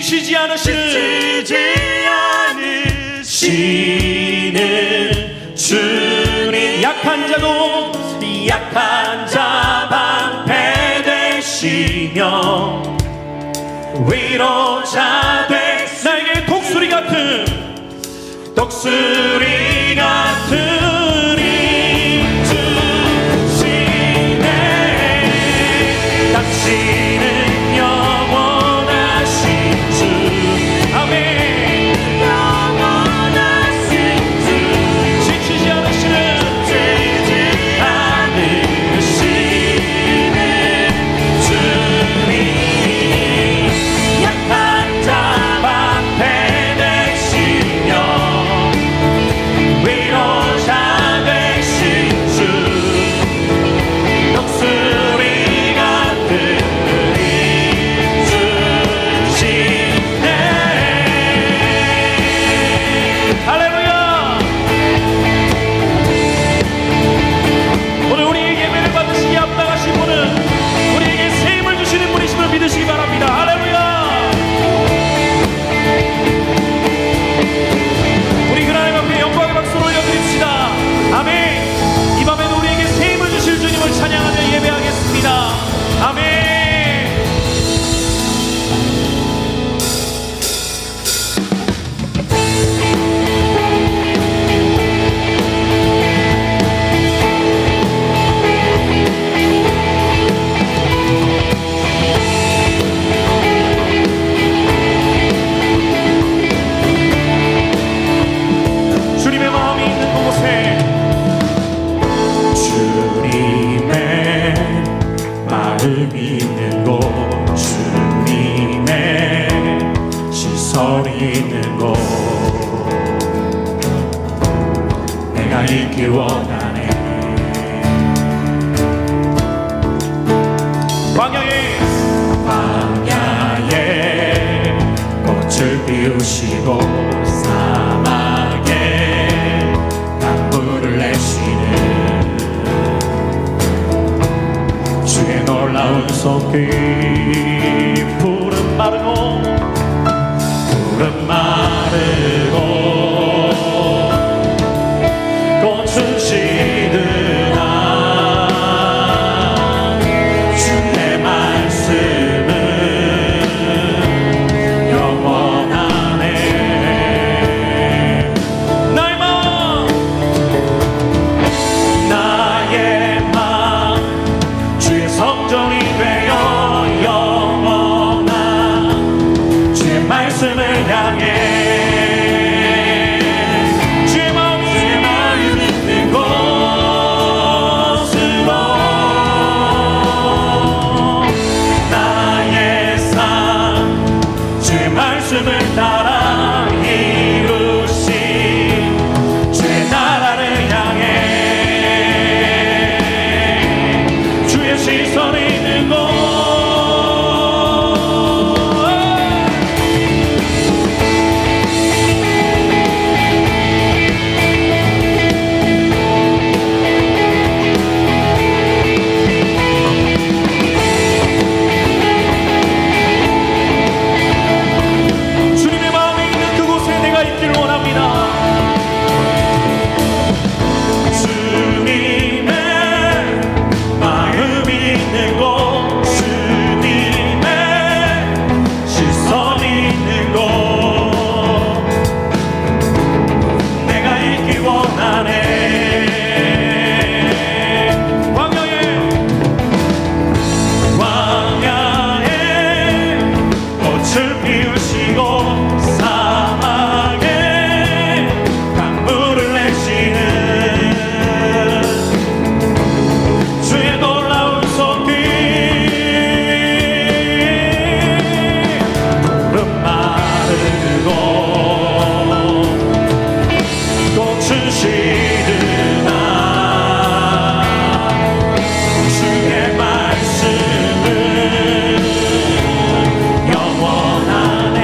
지치지 않으시는 주님, 약한 자 방패 되시며 위로자 되 나에게 독수리 같은 힘 주시네. 당신은 영원하신 주. 아멘. 영원하신 주. 지치지 않으시는 주님, 약한 자 방패 되시며 위로자 되신 주. 독수리 같은 힘 주시네. 할렐루야. 오늘 우리에게 예배를 받으시기 앞나가신 분은 우리에게 새 힘을 주시는 분이심을 믿으시기 바랍니다. 할렐루야. 우리 하나님 앞에 영광의 박수를 올려드립시다. 아멘. 이 밤에도 우리에게 새 힘을 주실 주님을 찬양하며 예배하겠습니다. 아멘. 주님의 마음이 있는 곳에, 주님의 마음이 있는 곳, 주님의 시선이 있는 곳, 내가 있기 원하네. 광야에 꽃을 피우시고 사막에 강물을 내시는 주의 놀라운 손길. 푸른 마르고 꽃은 시드나 주의 말씀은 영원하네. 나의 마음 주의 성전이 되어 영원한 주의 말씀을 향해, 주의 마음이 있는 곳으로 나의 삶 주의 말씀을 따라 이루신 주의 나라를 향해 주의 시선이 있는 곳. 주님의 마음이 있는 그곳에 내가 있기를 원합니다. 주님의 마음이 있는 곳, 주님의 시선이 있는 곳, 내가 있기 원하네. 광야에 꽃을 피우시고 사막에 강물을 내시는 주의 놀라운 손길. 푸른 마르고 꽃은 시드나 주의 말씀은 영원하네.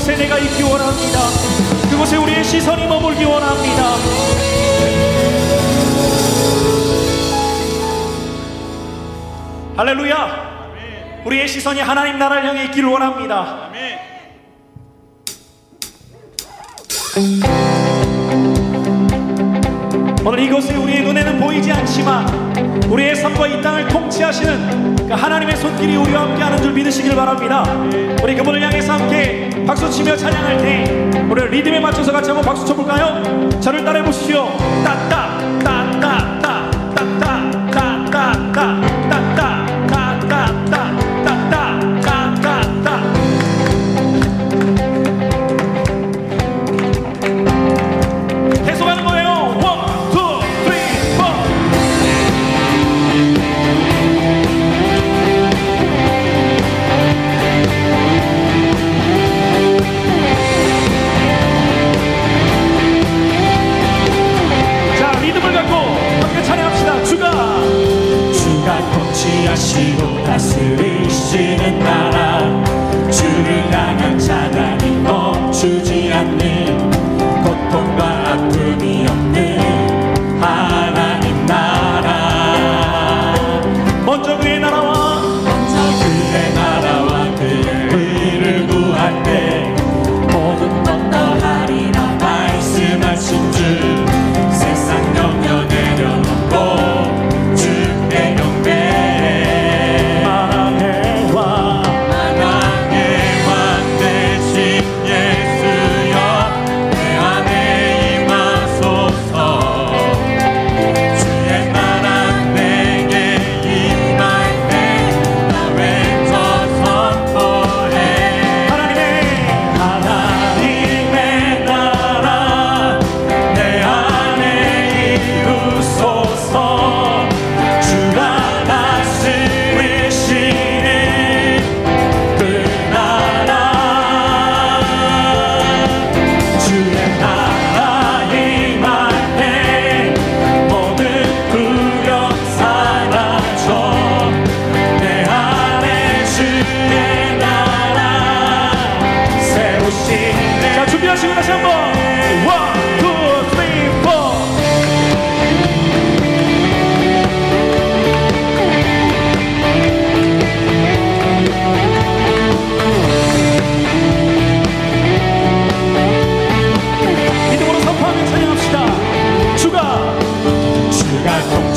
그곳에 내가 있기 원합니다. 그곳에 우리의 시선이 머물기 원합니다. 할렐루야. 우리의 시선이 하나님 나라를 향해 있기를 원합니다. 오늘 이곳에 우리의 눈에는 보이지 않지만 우리의 삶과 이 땅을 통치하시는 그 하나님의 손길이 우리와 함께하는 줄 믿으시길 바랍니다. 우리 그분을 향해서 함께 박수치며 찬양할 때 우리 리듬에 맞춰서 같이 한번 박수 쳐볼까요? 저를 따라해 보십시오. 따따 따따 따 따따 따따 따 따따 따따 따 계속하는 거예요. 통치하시고 다스리시는 나라 주를 향한 찬양이 멈추지 않는 고통과 아픔이 없는 하나님 나라 먼저 그의 나라와 그의 의를 구할 때 모든 것 더하리라 말씀하신 주 세상 염려 내려놓고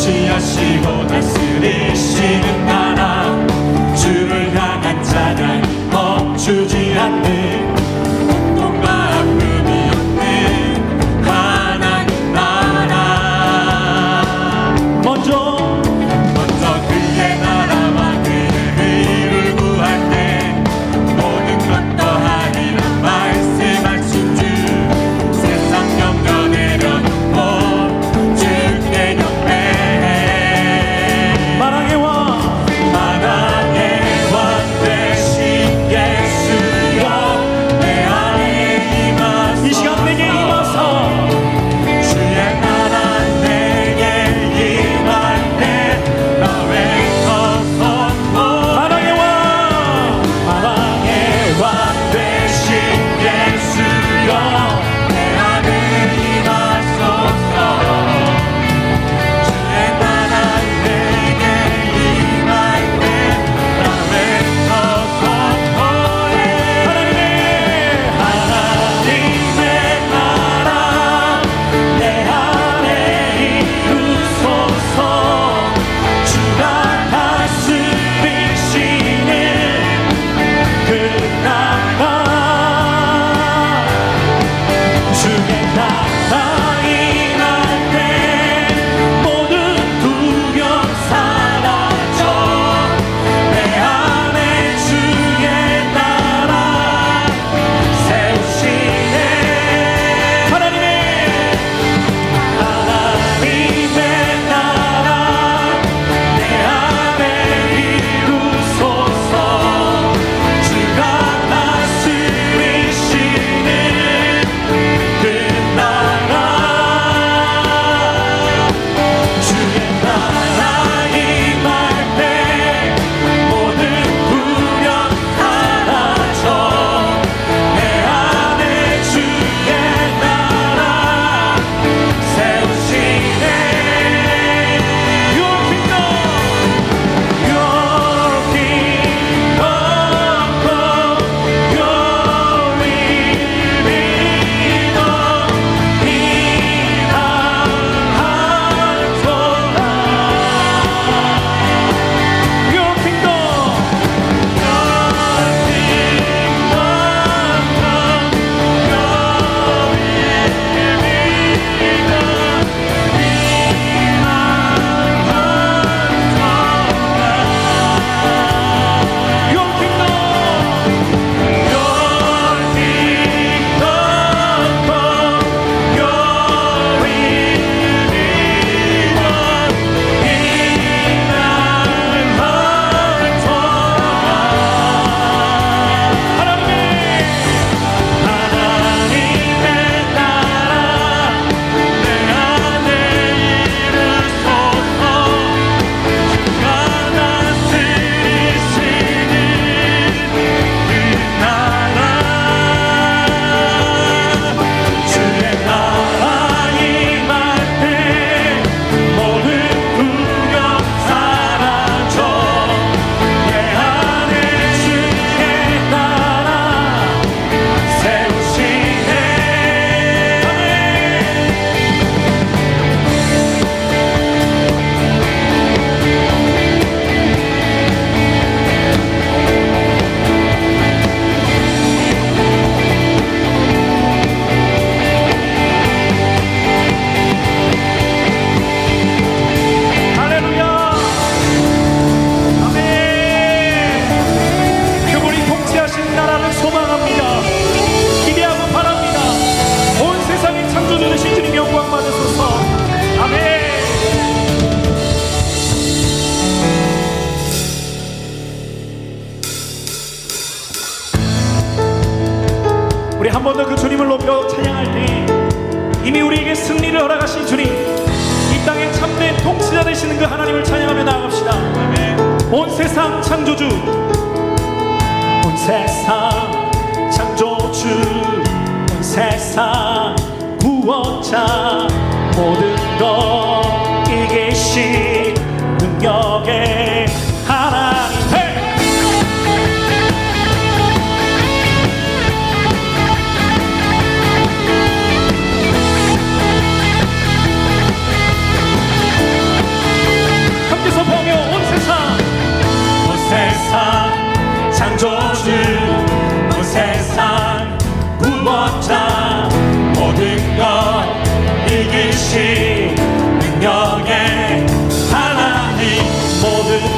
통치하시고 다스리시는 나라 주를 향한 찬양 멈추지 않는 고통과 아픔이 우리 한 번 더 그 주님을 높여 찬양할 때 이미 우리에게 승리를 허락하신 주님, 이 땅에 참된 통치자 되시는 그 하나님을 찬양하며 나아갑시다. 온 세상 창조주, 온 세상 창조주, 온 세상 구원자, 모든 것 이기신 능력의 하나님. 함께 선포하며 온 세상 창조주, 온 세상 구원자, 모든 것 이기신 능력의 하나님, 모든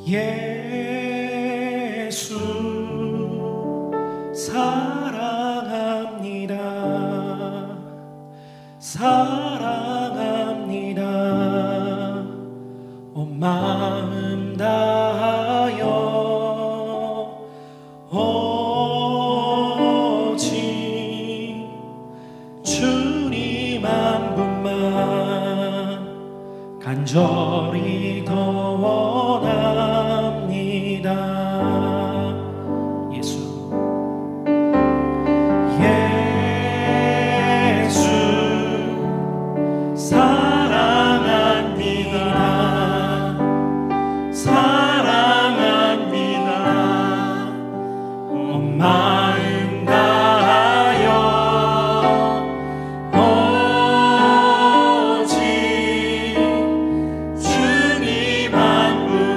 예수 사랑합니다. 사랑합니다. 온 마음 다하여 오직 주님 한 분만 간절히 더 원합니다. 예수 사랑합니다. 사랑합니다. 온 마음 다하여 오직 주님 한 분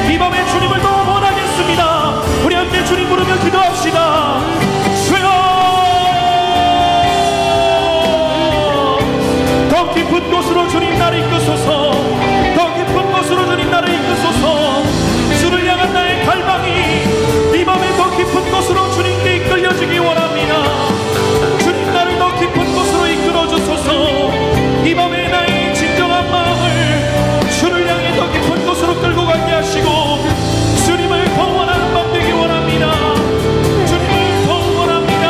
이 밤에 주님을 더 원하겠습니다. 우리 함께 주님 부르며 기도합시다. 주여, 더 깊은 곳으로 주님 나를 이끄소서. 더 깊은 곳으로 주님 나를 이끄소서. 주를 향한 나의 갈망이 이 밤에 더 깊은 곳으로 주님께 이끌려지기 원합니다. 주님 나를 더 깊은 곳으로 이끌어 주소서. 이 밤에 나의 진정한 마음을 주를 향해 더 깊은 곳으로 끌고 가게 하시고 주님을 더 원하는 밤 되기 원합니다. 주님을 더 원합니다.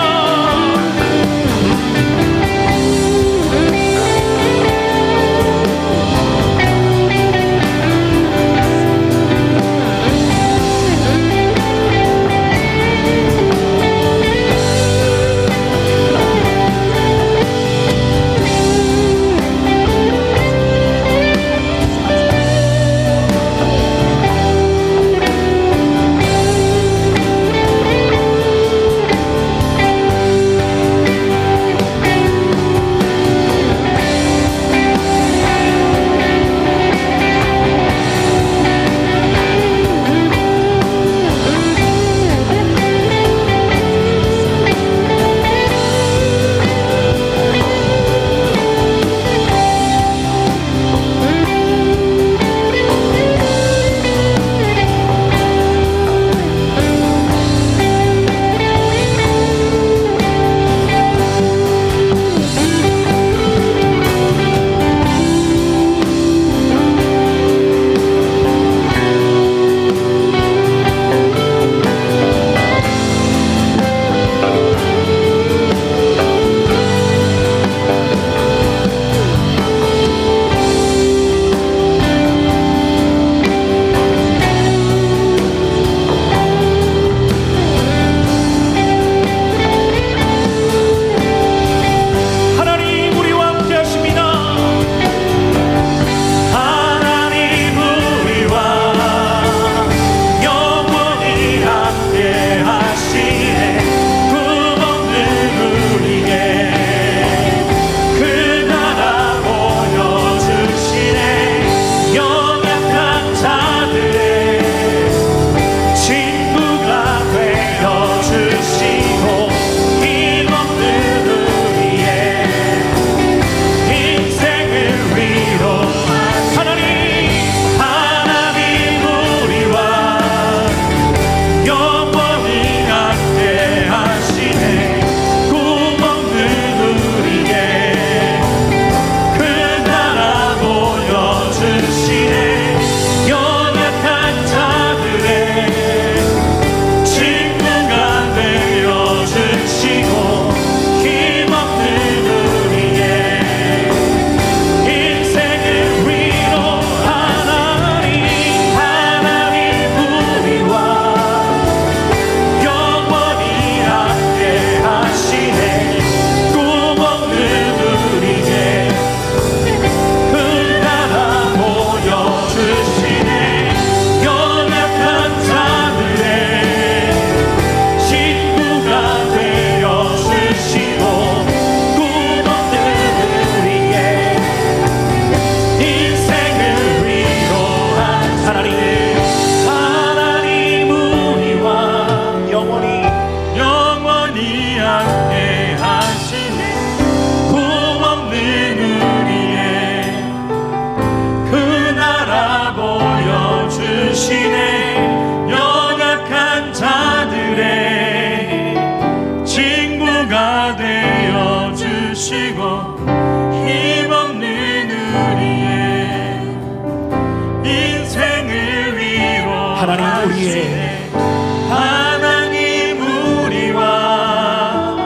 하나님 우리와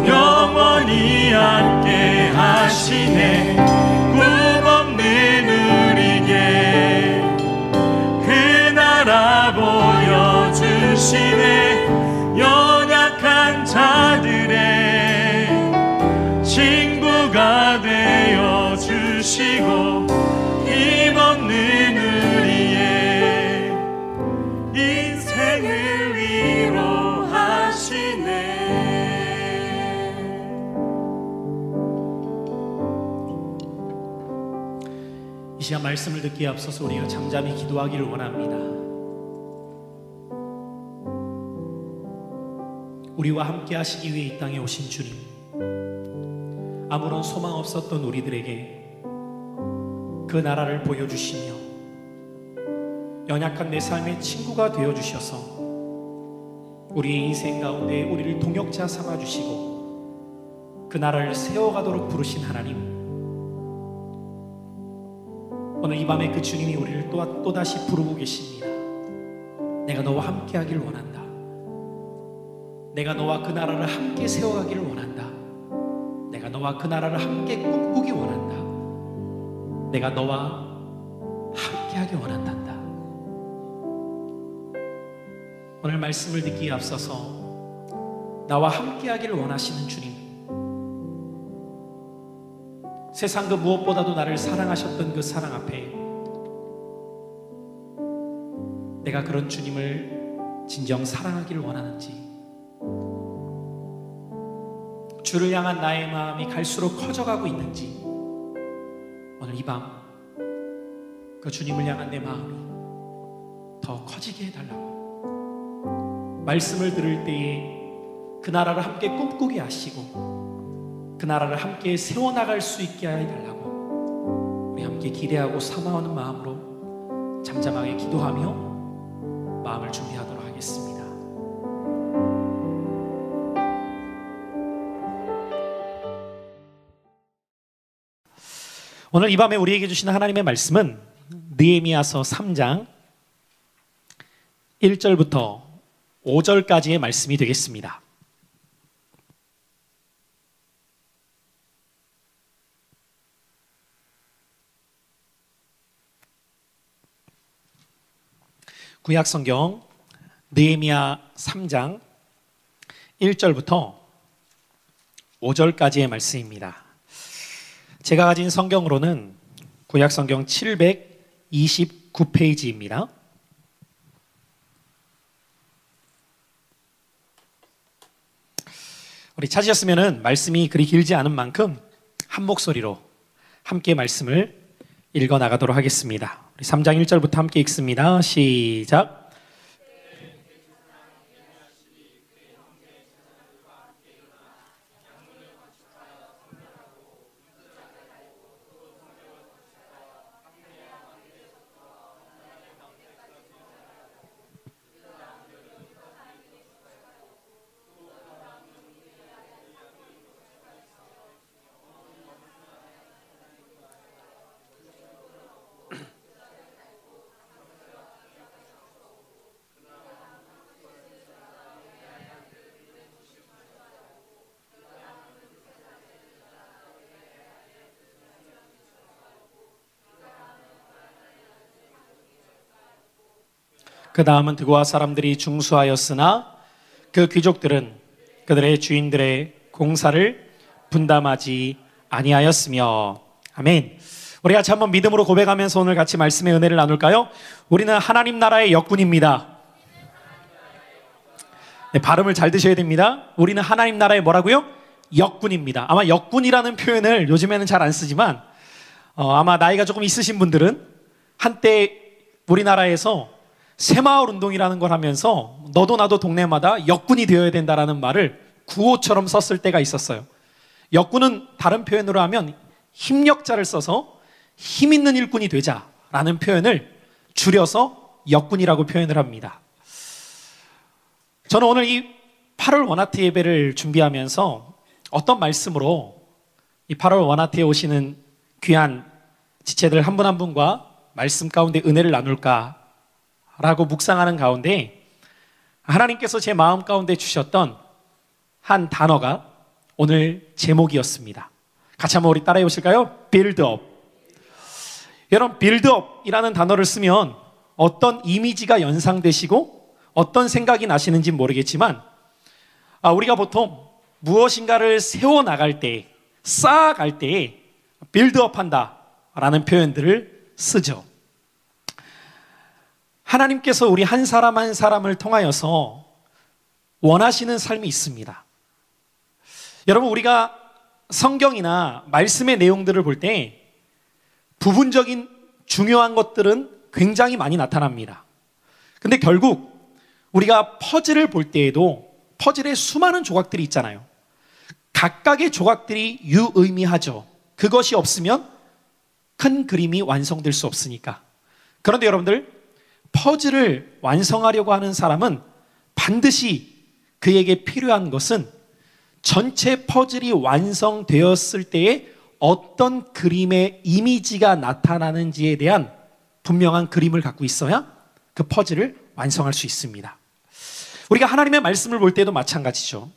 영원히 함께 하시네. 꿈없는 우리에게 그 나라 보여주시네. 연약한 자들의 친구가 되어주시고 힘없는 우리의 인생을 위로하시네. 시간 말씀을 듣기에 앞서서 우리가 잠잠히 기도하기를 원합니다. 우리와 함께 하시기 위해 이 땅에 오신 주님, 아무런 소망 없었던 우리들에게 그 나라를 보여주시며 연약한 내 삶의 친구가 되어주셔서 우리의 인생 가운데 우리를 동역자 삼아주시고 그 나라를 세워가도록 부르신 하나님, 오늘 이 밤에 그 주님이 우리를 또다시 부르고 계십니다. 내가 너와 함께 하길 원한다. 내가 너와 그 나라를 함께 세워가기를 원한다. 내가 너와 그 나라를 함께 꿈꾸기 원한다. 내가 너와 함께 하기 원한단다. 오늘 말씀을 듣기에 앞서서 나와 함께 하기를 원하시는 주님, 세상 그 무엇보다도 나를 사랑하셨던 그 사랑 앞에 내가 그런 주님을 진정 사랑하기를 원하는지, 주를 향한 나의 마음이 갈수록 커져가고 있는지, 오늘 이 밤 그 주님을 향한 내 마음이 더 커지게 해달라고, 말씀을 들을 때에 그 나라를 함께 꿈꾸게 하시고 그 나라를 함께 세워나갈 수 있게 해달라고 우리 함께 기대하고 사모하는 마음으로 잠잠하게 기도하며 마음을 준비하도록 하겠습니다. 오늘 이 밤에 우리에게 주시는 하나님의 말씀은 느헤미야서 3장 1절부터 5절까지의 말씀이 되겠습니다. 구약성경 느헤미야 3장 1절부터 5절까지의 말씀입니다. 제가 가진 성경으로는 구약성경 729페이지입니다. 우리 찾으셨으면 말씀이 그리 길지 않은 만큼 한 목소리로 함께 말씀을 읽어 나가도록 하겠습니다. 우리 3장 1절부터 함께 읽습니다. 시작. 그 다음은 드고아 사람들이 중수하였으나 그 귀족들은 그들의 주인들의 공사를 분담하지 아니하였으며. 아멘. 우리 같이 한번 믿음으로 고백하면서 오늘 같이 말씀의 은혜를 나눌까요? 우리는 하나님 나라의 역군입니다. 네, 발음을 잘 드셔야 됩니다. 우리는 하나님 나라의 뭐라고요? 역군입니다. 아마 역군이라는 표현을 요즘에는 잘 안 쓰지만 아마 나이가 조금 있으신 분들은 한때 우리나라에서 새마을 운동이라는 걸 하면서 너도 나도 동네마다 역군이 되어야 된다라는 말을 구호처럼 썼을 때가 있었어요. 역군은 다른 표현으로 하면 힘력자를 써서 힘 있는 일꾼이 되자라는 표현을 줄여서 역군이라고 표현을 합니다. 저는 오늘 이 8월 원하트 예배를 준비하면서 어떤 말씀으로 이 8월 원하트에 오시는 귀한 지체들 한 분 한 분과 말씀 가운데 은혜를 나눌까 라고 묵상하는 가운데 하나님께서 제 마음 가운데 주셨던 한 단어가 오늘 제목이었습니다. 같이 한번 우리 따라해 보실까요? 빌드업. 여러분, 빌드업이라는 단어를 쓰면 어떤 이미지가 연상되시고 어떤 생각이 나시는지 모르겠지만 우리가 보통 무엇인가를 세워나갈 때, 쌓아갈 때에 빌드업 한다라는 표현들을 쓰죠. 하나님께서 우리 한 사람 한 사람을 통하여서 원하시는 삶이 있습니다. 여러분, 우리가 성경이나 말씀의 내용들을 볼 때 부분적인 중요한 것들은 굉장히 많이 나타납니다. 근데 결국 우리가 퍼즐을 볼 때에도 퍼즐에 수많은 조각들이 있잖아요. 각각의 조각들이 유의미하죠. 그것이 없으면 큰 그림이 완성될 수 없으니까. 그런데 여러분들, 퍼즐을 완성하려고 하는 사람은 반드시 그에게 필요한 것은 전체 퍼즐이 완성되었을 때에 어떤 그림의 이미지가 나타나는지에 대한 분명한 그림을 갖고 있어야 그 퍼즐을 완성할 수 있습니다. 우리가 하나님의 말씀을 볼 때도 마찬가지죠.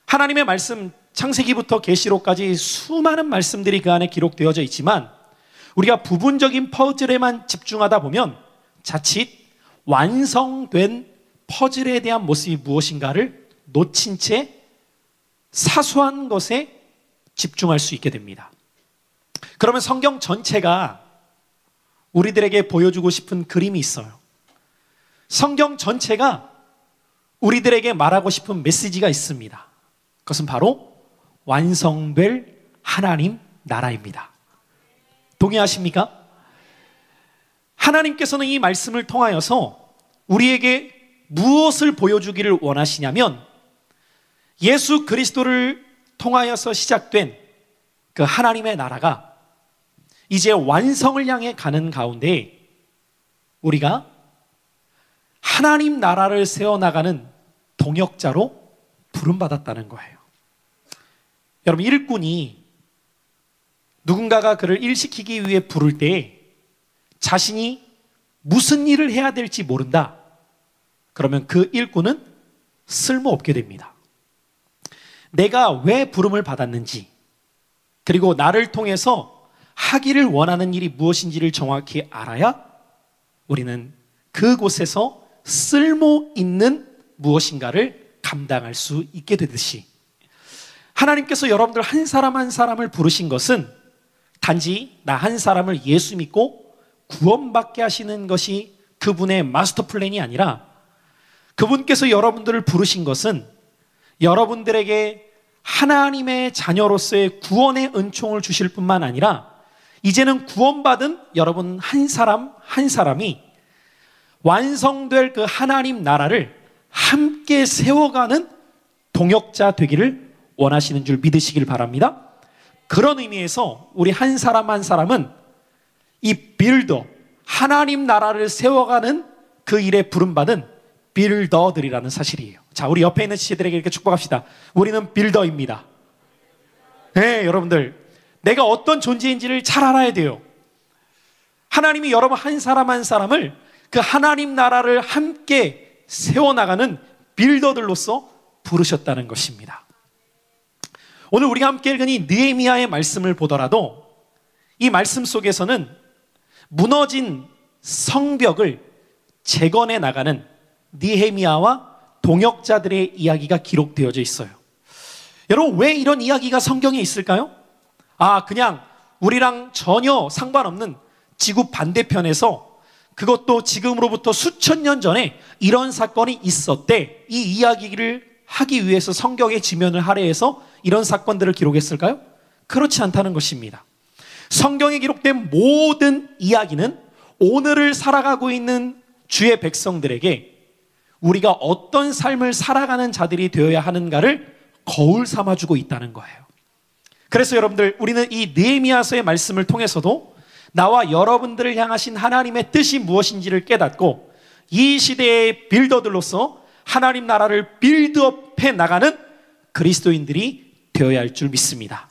하나님의 말씀, 창세기부터 계시록까지 수많은 말씀들이 그 안에 기록되어져 있지만 우리가 부분적인 퍼즐에만 집중하다 보면 자칫 완성된 퍼즐에 대한 모습이 무엇인가를 놓친 채 사소한 것에 집중할 수 있게 됩니다. 그러면 성경 전체가 우리들에게 보여주고 싶은 그림이 있어요. 성경 전체가 우리들에게 말하고 싶은 메시지가 있습니다. 그것은 바로 완성될 하나님 나라입니다. 동의하십니까? 하나님께서는 이 말씀을 통하여서 우리에게 무엇을 보여주기를 원하시냐면 예수 그리스도를 통하여서 시작된 그 하나님의 나라가 이제 완성을 향해 가는 가운데 우리가 하나님 나라를 세워나가는 동역자로 부름받았다는 거예요. 여러분, 일꾼이 누군가가 그를 일시키기 위해 부를 때 자신이 무슨 일을 해야 될지 모른다. 그러면 그 일꾼은 쓸모없게 됩니다. 내가 왜 부름을 받았는지, 그리고 나를 통해서 하기를 원하는 일이 무엇인지를 정확히 알아야 우리는 그곳에서 쓸모 있는 무엇인가를 감당할 수 있게 되듯이 하나님께서 여러분들 한 사람 한 사람을 부르신 것은 단지 나 한 사람을 예수 믿고 구원받게 하시는 것이 그분의 마스터 플랜이 아니라 그분께서 여러분들을 부르신 것은 여러분들에게 하나님의 자녀로서의 구원의 은총을 주실 뿐만 아니라 이제는 구원받은 여러분 한 사람 한 사람이 완성될 그 하나님 나라를 함께 세워가는 동역자 되기를 원하시는 줄 믿으시길 바랍니다. 그런 의미에서 우리 한 사람 한 사람은 이 빌더, 하나님 나라를 세워가는 그 일에 부름받은 빌더들이라는 사실이에요. 자, 우리 옆에 있는 지체들에게 이렇게 축복합시다. 우리는 빌더입니다. 네, 여러분들, 내가 어떤 존재인지를 잘 알아야 돼요. 하나님이 여러분 한 사람 한 사람을 그 하나님 나라를 함께 세워나가는 빌더들로서 부르셨다는 것입니다. 오늘 우리가 함께 읽은 이 느헤미야의 말씀을 보더라도 이 말씀 속에서는 무너진 성벽을 재건해 나가는 느헤미야와 동역자들의 이야기가 기록되어져 있어요. 여러분, 왜 이런 이야기가 성경에 있을까요? 그냥 우리랑 전혀 상관없는 지구 반대편에서 그것도 지금으로부터 수천 년 전에 이런 사건이 있었대, 이 이야기를 하기 위해서 성경의 지면을 할애해서 이런 사건들을 기록했을까요? 그렇지 않다는 것입니다. 성경에 기록된 모든 이야기는 오늘을 살아가고 있는 주의 백성들에게 우리가 어떤 삶을 살아가는 자들이 되어야 하는가를 거울 삼아주고 있다는 거예요. 그래서 여러분들, 우리는 이 느헤미야서의 말씀을 통해서도 나와 여러분들을 향하신 하나님의 뜻이 무엇인지를 깨닫고 이 시대의 빌더들로서 하나님 나라를 빌드업해 나가는 그리스도인들이 되어야 할 줄 믿습니다.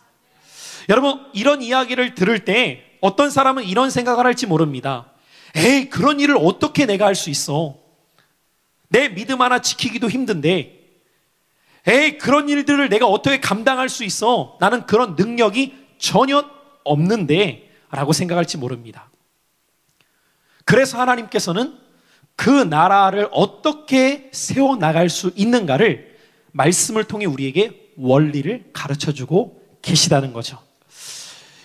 여러분, 이런 이야기를 들을 때 어떤 사람은 이런 생각을 할지 모릅니다. 에이, 그런 일을 어떻게 내가 할 수 있어? 내 믿음 하나 지키기도 힘든데, 에이, 그런 일들을 내가 어떻게 감당할 수 있어? 나는 그런 능력이 전혀 없는데 라고 생각할지 모릅니다. 그래서 하나님께서는 그 나라를 어떻게 세워나갈 수 있는가를 말씀을 통해 우리에게 원리를 가르쳐주고 계시다는 거죠.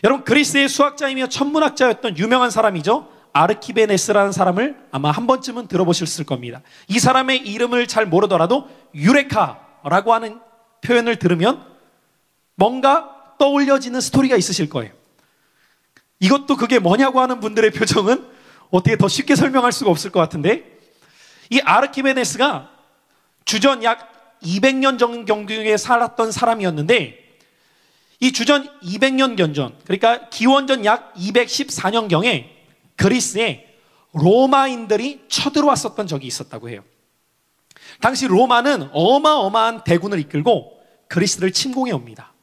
여러분, 그리스의 수학자이며 천문학자였던 유명한 사람이죠. 아르키메데스라는 사람을 아마 한 번쯤은 들어보셨을 겁니다. 이 사람의 이름을 잘 모르더라도 유레카라고 하는 표현을 들으면 뭔가 떠올려지는 스토리가 있으실 거예요. 이것도 그게 뭐냐고 하는 분들의 표정은 어떻게 더 쉽게 설명할 수가 없을 것 같은데, 이 아르키메데스가 주전 약 200년 정도에 살았던 사람이었는데, 이 주전 200년 전, 그러니까 기원전 약 214년경에 그리스에 로마인들이 쳐들어왔었던 적이 있었다고 해요. 당시 로마는 어마어마한 대군을 이끌고 그리스를 침공해 옵니다.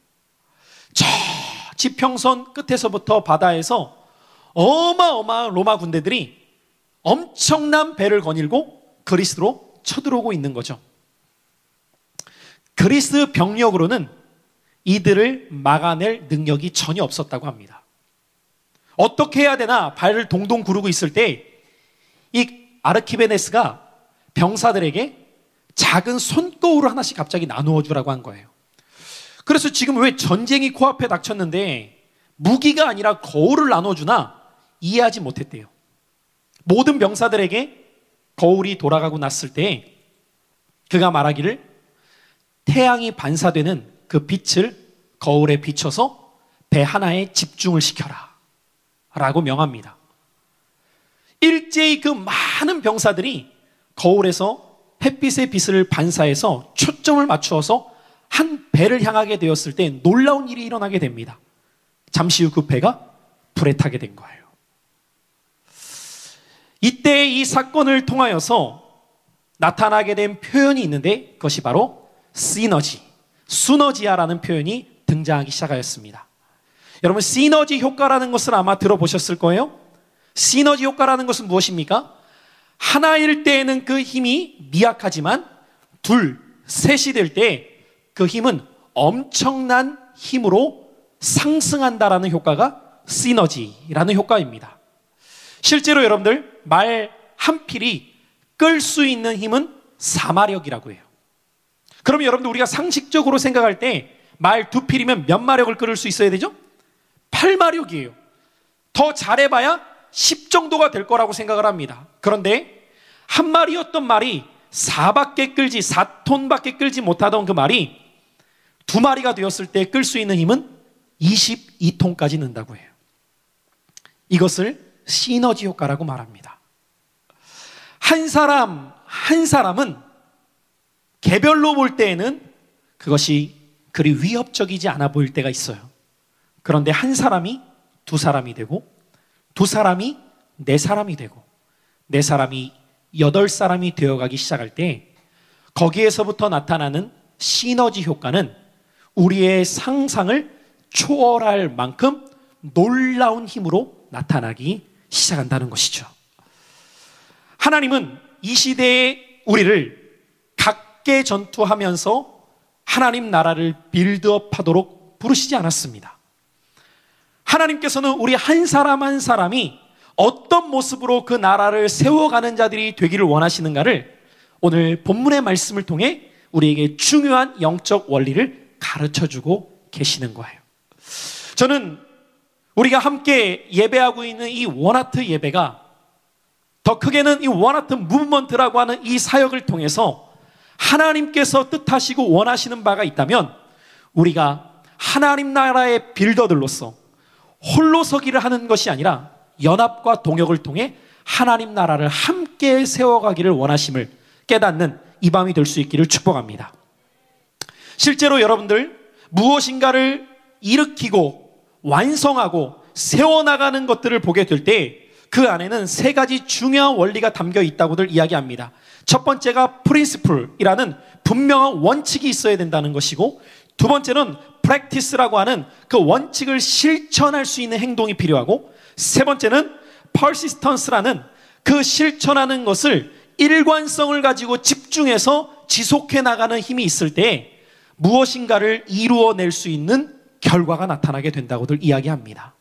저 지평선 끝에서부터 바다에서 어마어마한 로마 군대들이 엄청난 배를 거닐고 그리스로 쳐들어오고 있는 거죠. 그리스 병력으로는 이들을 막아낼 능력이 전혀 없었다고 합니다. 어떻게 해야 되나 발을 동동 구르고 있을 때 이 아르키메데스가 병사들에게 작은 손거울을 하나씩 갑자기 나누어 주라고 한 거예요. 그래서 지금 왜 전쟁이 코앞에 닥쳤는데 무기가 아니라 거울을 나눠주나 이해하지 못했대요. 모든 병사들에게 거울이 돌아가고 났을 때 그가 말하기를 태양이 반사되는 그 빛을 거울에 비춰서 배 하나에 집중을 시켜라 라고 명합니다. 일제히 그 많은 병사들이 거울에서 햇빛의 빛을 반사해서 초점을 맞추어서 한 배를 향하게 되었을 때 놀라운 일이 일어나게 됩니다. 잠시 후 그 배가 불에 타게 된 거예요. 이때 이 사건을 통하여서 나타나게 된 표현이 있는데 그것이 바로 시너지, 수너지아라는 표현이 등장하기 시작하였습니다. 여러분, 시너지 효과라는 것을 아마 들어보셨을 거예요. 시너지 효과라는 것은 무엇입니까? 하나일 때에는 그 힘이 미약하지만 둘, 셋이 될 때 그 힘은 엄청난 힘으로 상승한다라는 효과가 시너지라는 효과입니다. 실제로 여러분들 말 한 필이 끌 수 있는 힘은 4마력이라고 해요. 그럼 여러분들 우리가 상식적으로 생각할 때 말 두 필이면 몇 마력을 끌을 수 있어야 되죠? 8마력이에요. 더 잘해봐야 10 정도가 될 거라고 생각을 합니다. 그런데 한 마리였던 말이 4톤밖에 끌지 못하던 그 말이 2마리가 되었을 때 끌 수 있는 힘은 22톤까지 는다고 해요. 이것을 시너지 효과라고 말합니다. 한 사람은 개별로 볼 때에는 그것이 그리 위협적이지 않아 보일 때가 있어요. 그런데 한 사람이 2사람이 되고 2사람이 4사람이 되고 4사람이 8사람이 되어가기 시작할 때 거기에서부터 나타나는 시너지 효과는 우리의 상상을 초월할 만큼 놀라운 힘으로 나타나기 시작한다는 것이죠. 하나님은 이 시대의 우리를 각계 전투하면서 하나님 나라를 빌드업하도록 부르시지 않았습니다. 하나님께서는 우리 한 사람 한 사람이 어떤 모습으로 그 나라를 세워가는 자들이 되기를 원하시는가를 오늘 본문의 말씀을 통해 우리에게 중요한 영적 원리를 가르쳐주고 계시는 거예요. 저는 우리가 함께 예배하고 있는 이 원하트 예배가 더 크게는 이 원하트 무브먼트라고 하는 이 사역을 통해서 하나님께서 뜻하시고 원하시는 바가 있다면 우리가 하나님 나라의 빌더들로서 홀로 서기를 하는 것이 아니라 연합과 동역을 통해 하나님 나라를 함께 세워가기를 원하심을 깨닫는 이 밤이 될 수 있기를 축복합니다. 실제로 여러분들 무엇인가를 일으키고 완성하고 세워나가는 것들을 보게 될 때 그 안에는 3가지 중요한 원리가 담겨 있다고들 이야기합니다. 첫 번째가 프린시플이라는 분명한 원칙이 있어야 된다는 것이고, 두 번째는 프랙티스라고 하는 그 원칙을 실천할 수 있는 행동이 필요하고, 세 번째는 퍼시스턴스라는 그 실천하는 것을 일관성을 가지고 집중해서 지속해 나가는 힘이 있을 때 무엇인가를 이루어낼 수 있는 결과가 나타나게 된다고들 이야기합니다.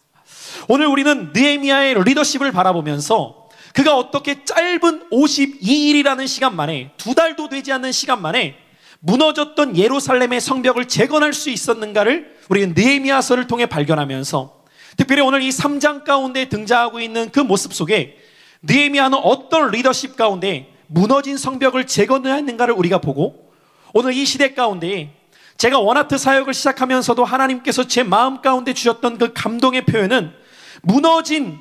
오늘 우리는 느헤미야의 리더십을 바라보면서 그가 어떻게 짧은 52일이라는 시간 만에, 2달도 되지 않는 시간 만에 무너졌던 예루살렘의 성벽을 재건할 수 있었는가를 우리는 느헤미야서를 통해 발견하면서, 특별히 오늘 이 3장 가운데 등장하고 있는 그 모습 속에 느헤미야는 어떤 리더십 가운데 무너진 성벽을 재건했는가를 우리가 보고, 오늘 이 시대 가운데 제가 원하트 사역을 시작하면서도 하나님께서 제 마음 가운데 주셨던 그 감동의 표현은 무너진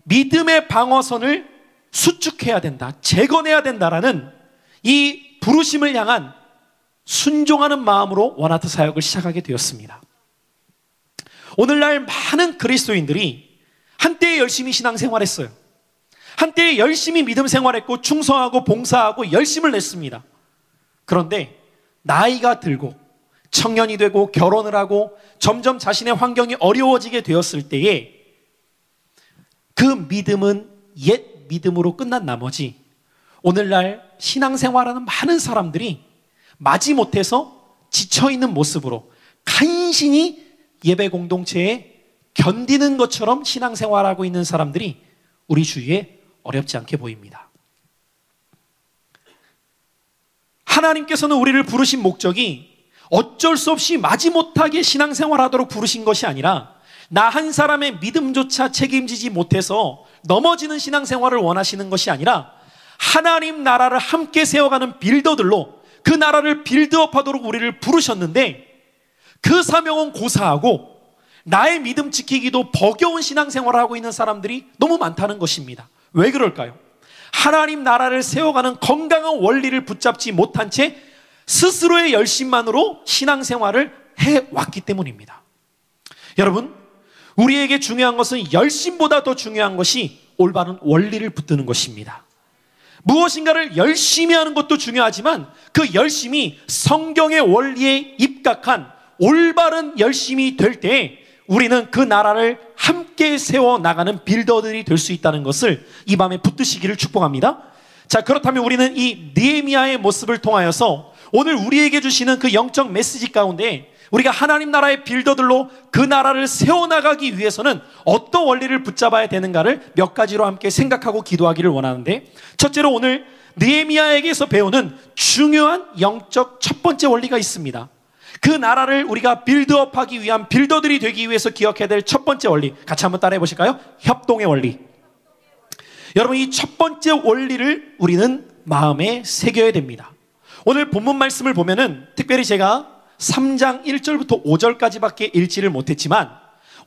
믿음의 방어선을 수축해야 된다, 재건해야 된다라는 이 부르심을 향한 순종하는 마음으로 원아트 사역을 시작하게 되었습니다. 오늘날 많은 그리스도인들이 한때 열심히 신앙생활했어요. 한때 열심히 믿음 생활했고 충성하고 봉사하고 열심을 냈습니다. 그런데 나이가 들고 청년이 되고 결혼을 하고 점점 자신의 환경이 어려워지게 되었을 때에 그 믿음은 옛 믿음으로 끝난 나머지 오늘날 신앙생활하는 많은 사람들이 마지못해서 지쳐있는 모습으로 간신히 예배 공동체에 견디는 것처럼 신앙생활하고 있는 사람들이 우리 주위에 어렵지 않게 보입니다. 하나님께서는 우리를 부르신 목적이 어쩔 수 없이 마지못하게 신앙생활하도록 부르신 것이 아니라 나 한 사람의 믿음조차 책임지지 못해서 넘어지는 신앙생활을 원하시는 것이 아니라 하나님 나라를 함께 세워가는 빌더들로 그 나라를 빌드업하도록 우리를 부르셨는데 그 사명은 고사하고 나의 믿음 지키기도 버거운 신앙생활을 하고 있는 사람들이 너무 많다는 것입니다. 왜 그럴까요? 하나님 나라를 세워가는 건강한 원리를 붙잡지 못한 채 스스로의 열심만으로 신앙생활을 해왔기 때문입니다. 여러분, 우리에게 중요한 것은 열심보다 더 중요한 것이 올바른 원리를 붙드는 것입니다. 무엇인가를 열심히 하는 것도 중요하지만 그 열심이 성경의 원리에 입각한 올바른 열심이 될 때 우리는 그 나라를 함께 세워나가는 빌더들이 될 수 있다는 것을 이 밤에 붙드시기를 축복합니다. 자, 그렇다면 우리는 이 느헤미야의 모습을 통하여서 오늘 우리에게 주시는 그 영적 메시지 가운데 우리가 하나님 나라의 빌더들로 그 나라를 세워나가기 위해서는 어떤 원리를 붙잡아야 되는가를 몇 가지로 함께 생각하고 기도하기를 원하는데, 첫째로 오늘 느헤미야에게서 배우는 중요한 영적 첫 번째 원리가 있습니다. 그 나라를 우리가 빌드업하기 위한 빌더들이 되기 위해서 기억해야 될 첫 번째 원리, 같이 한번 따라해 보실까요? 협동의 원리. 여러분, 이 첫 번째 원리를 우리는 마음에 새겨야 됩니다. 오늘 본문 말씀을 보면은 특별히 제가 3장 1절부터 5절까지밖에 읽지를 못했지만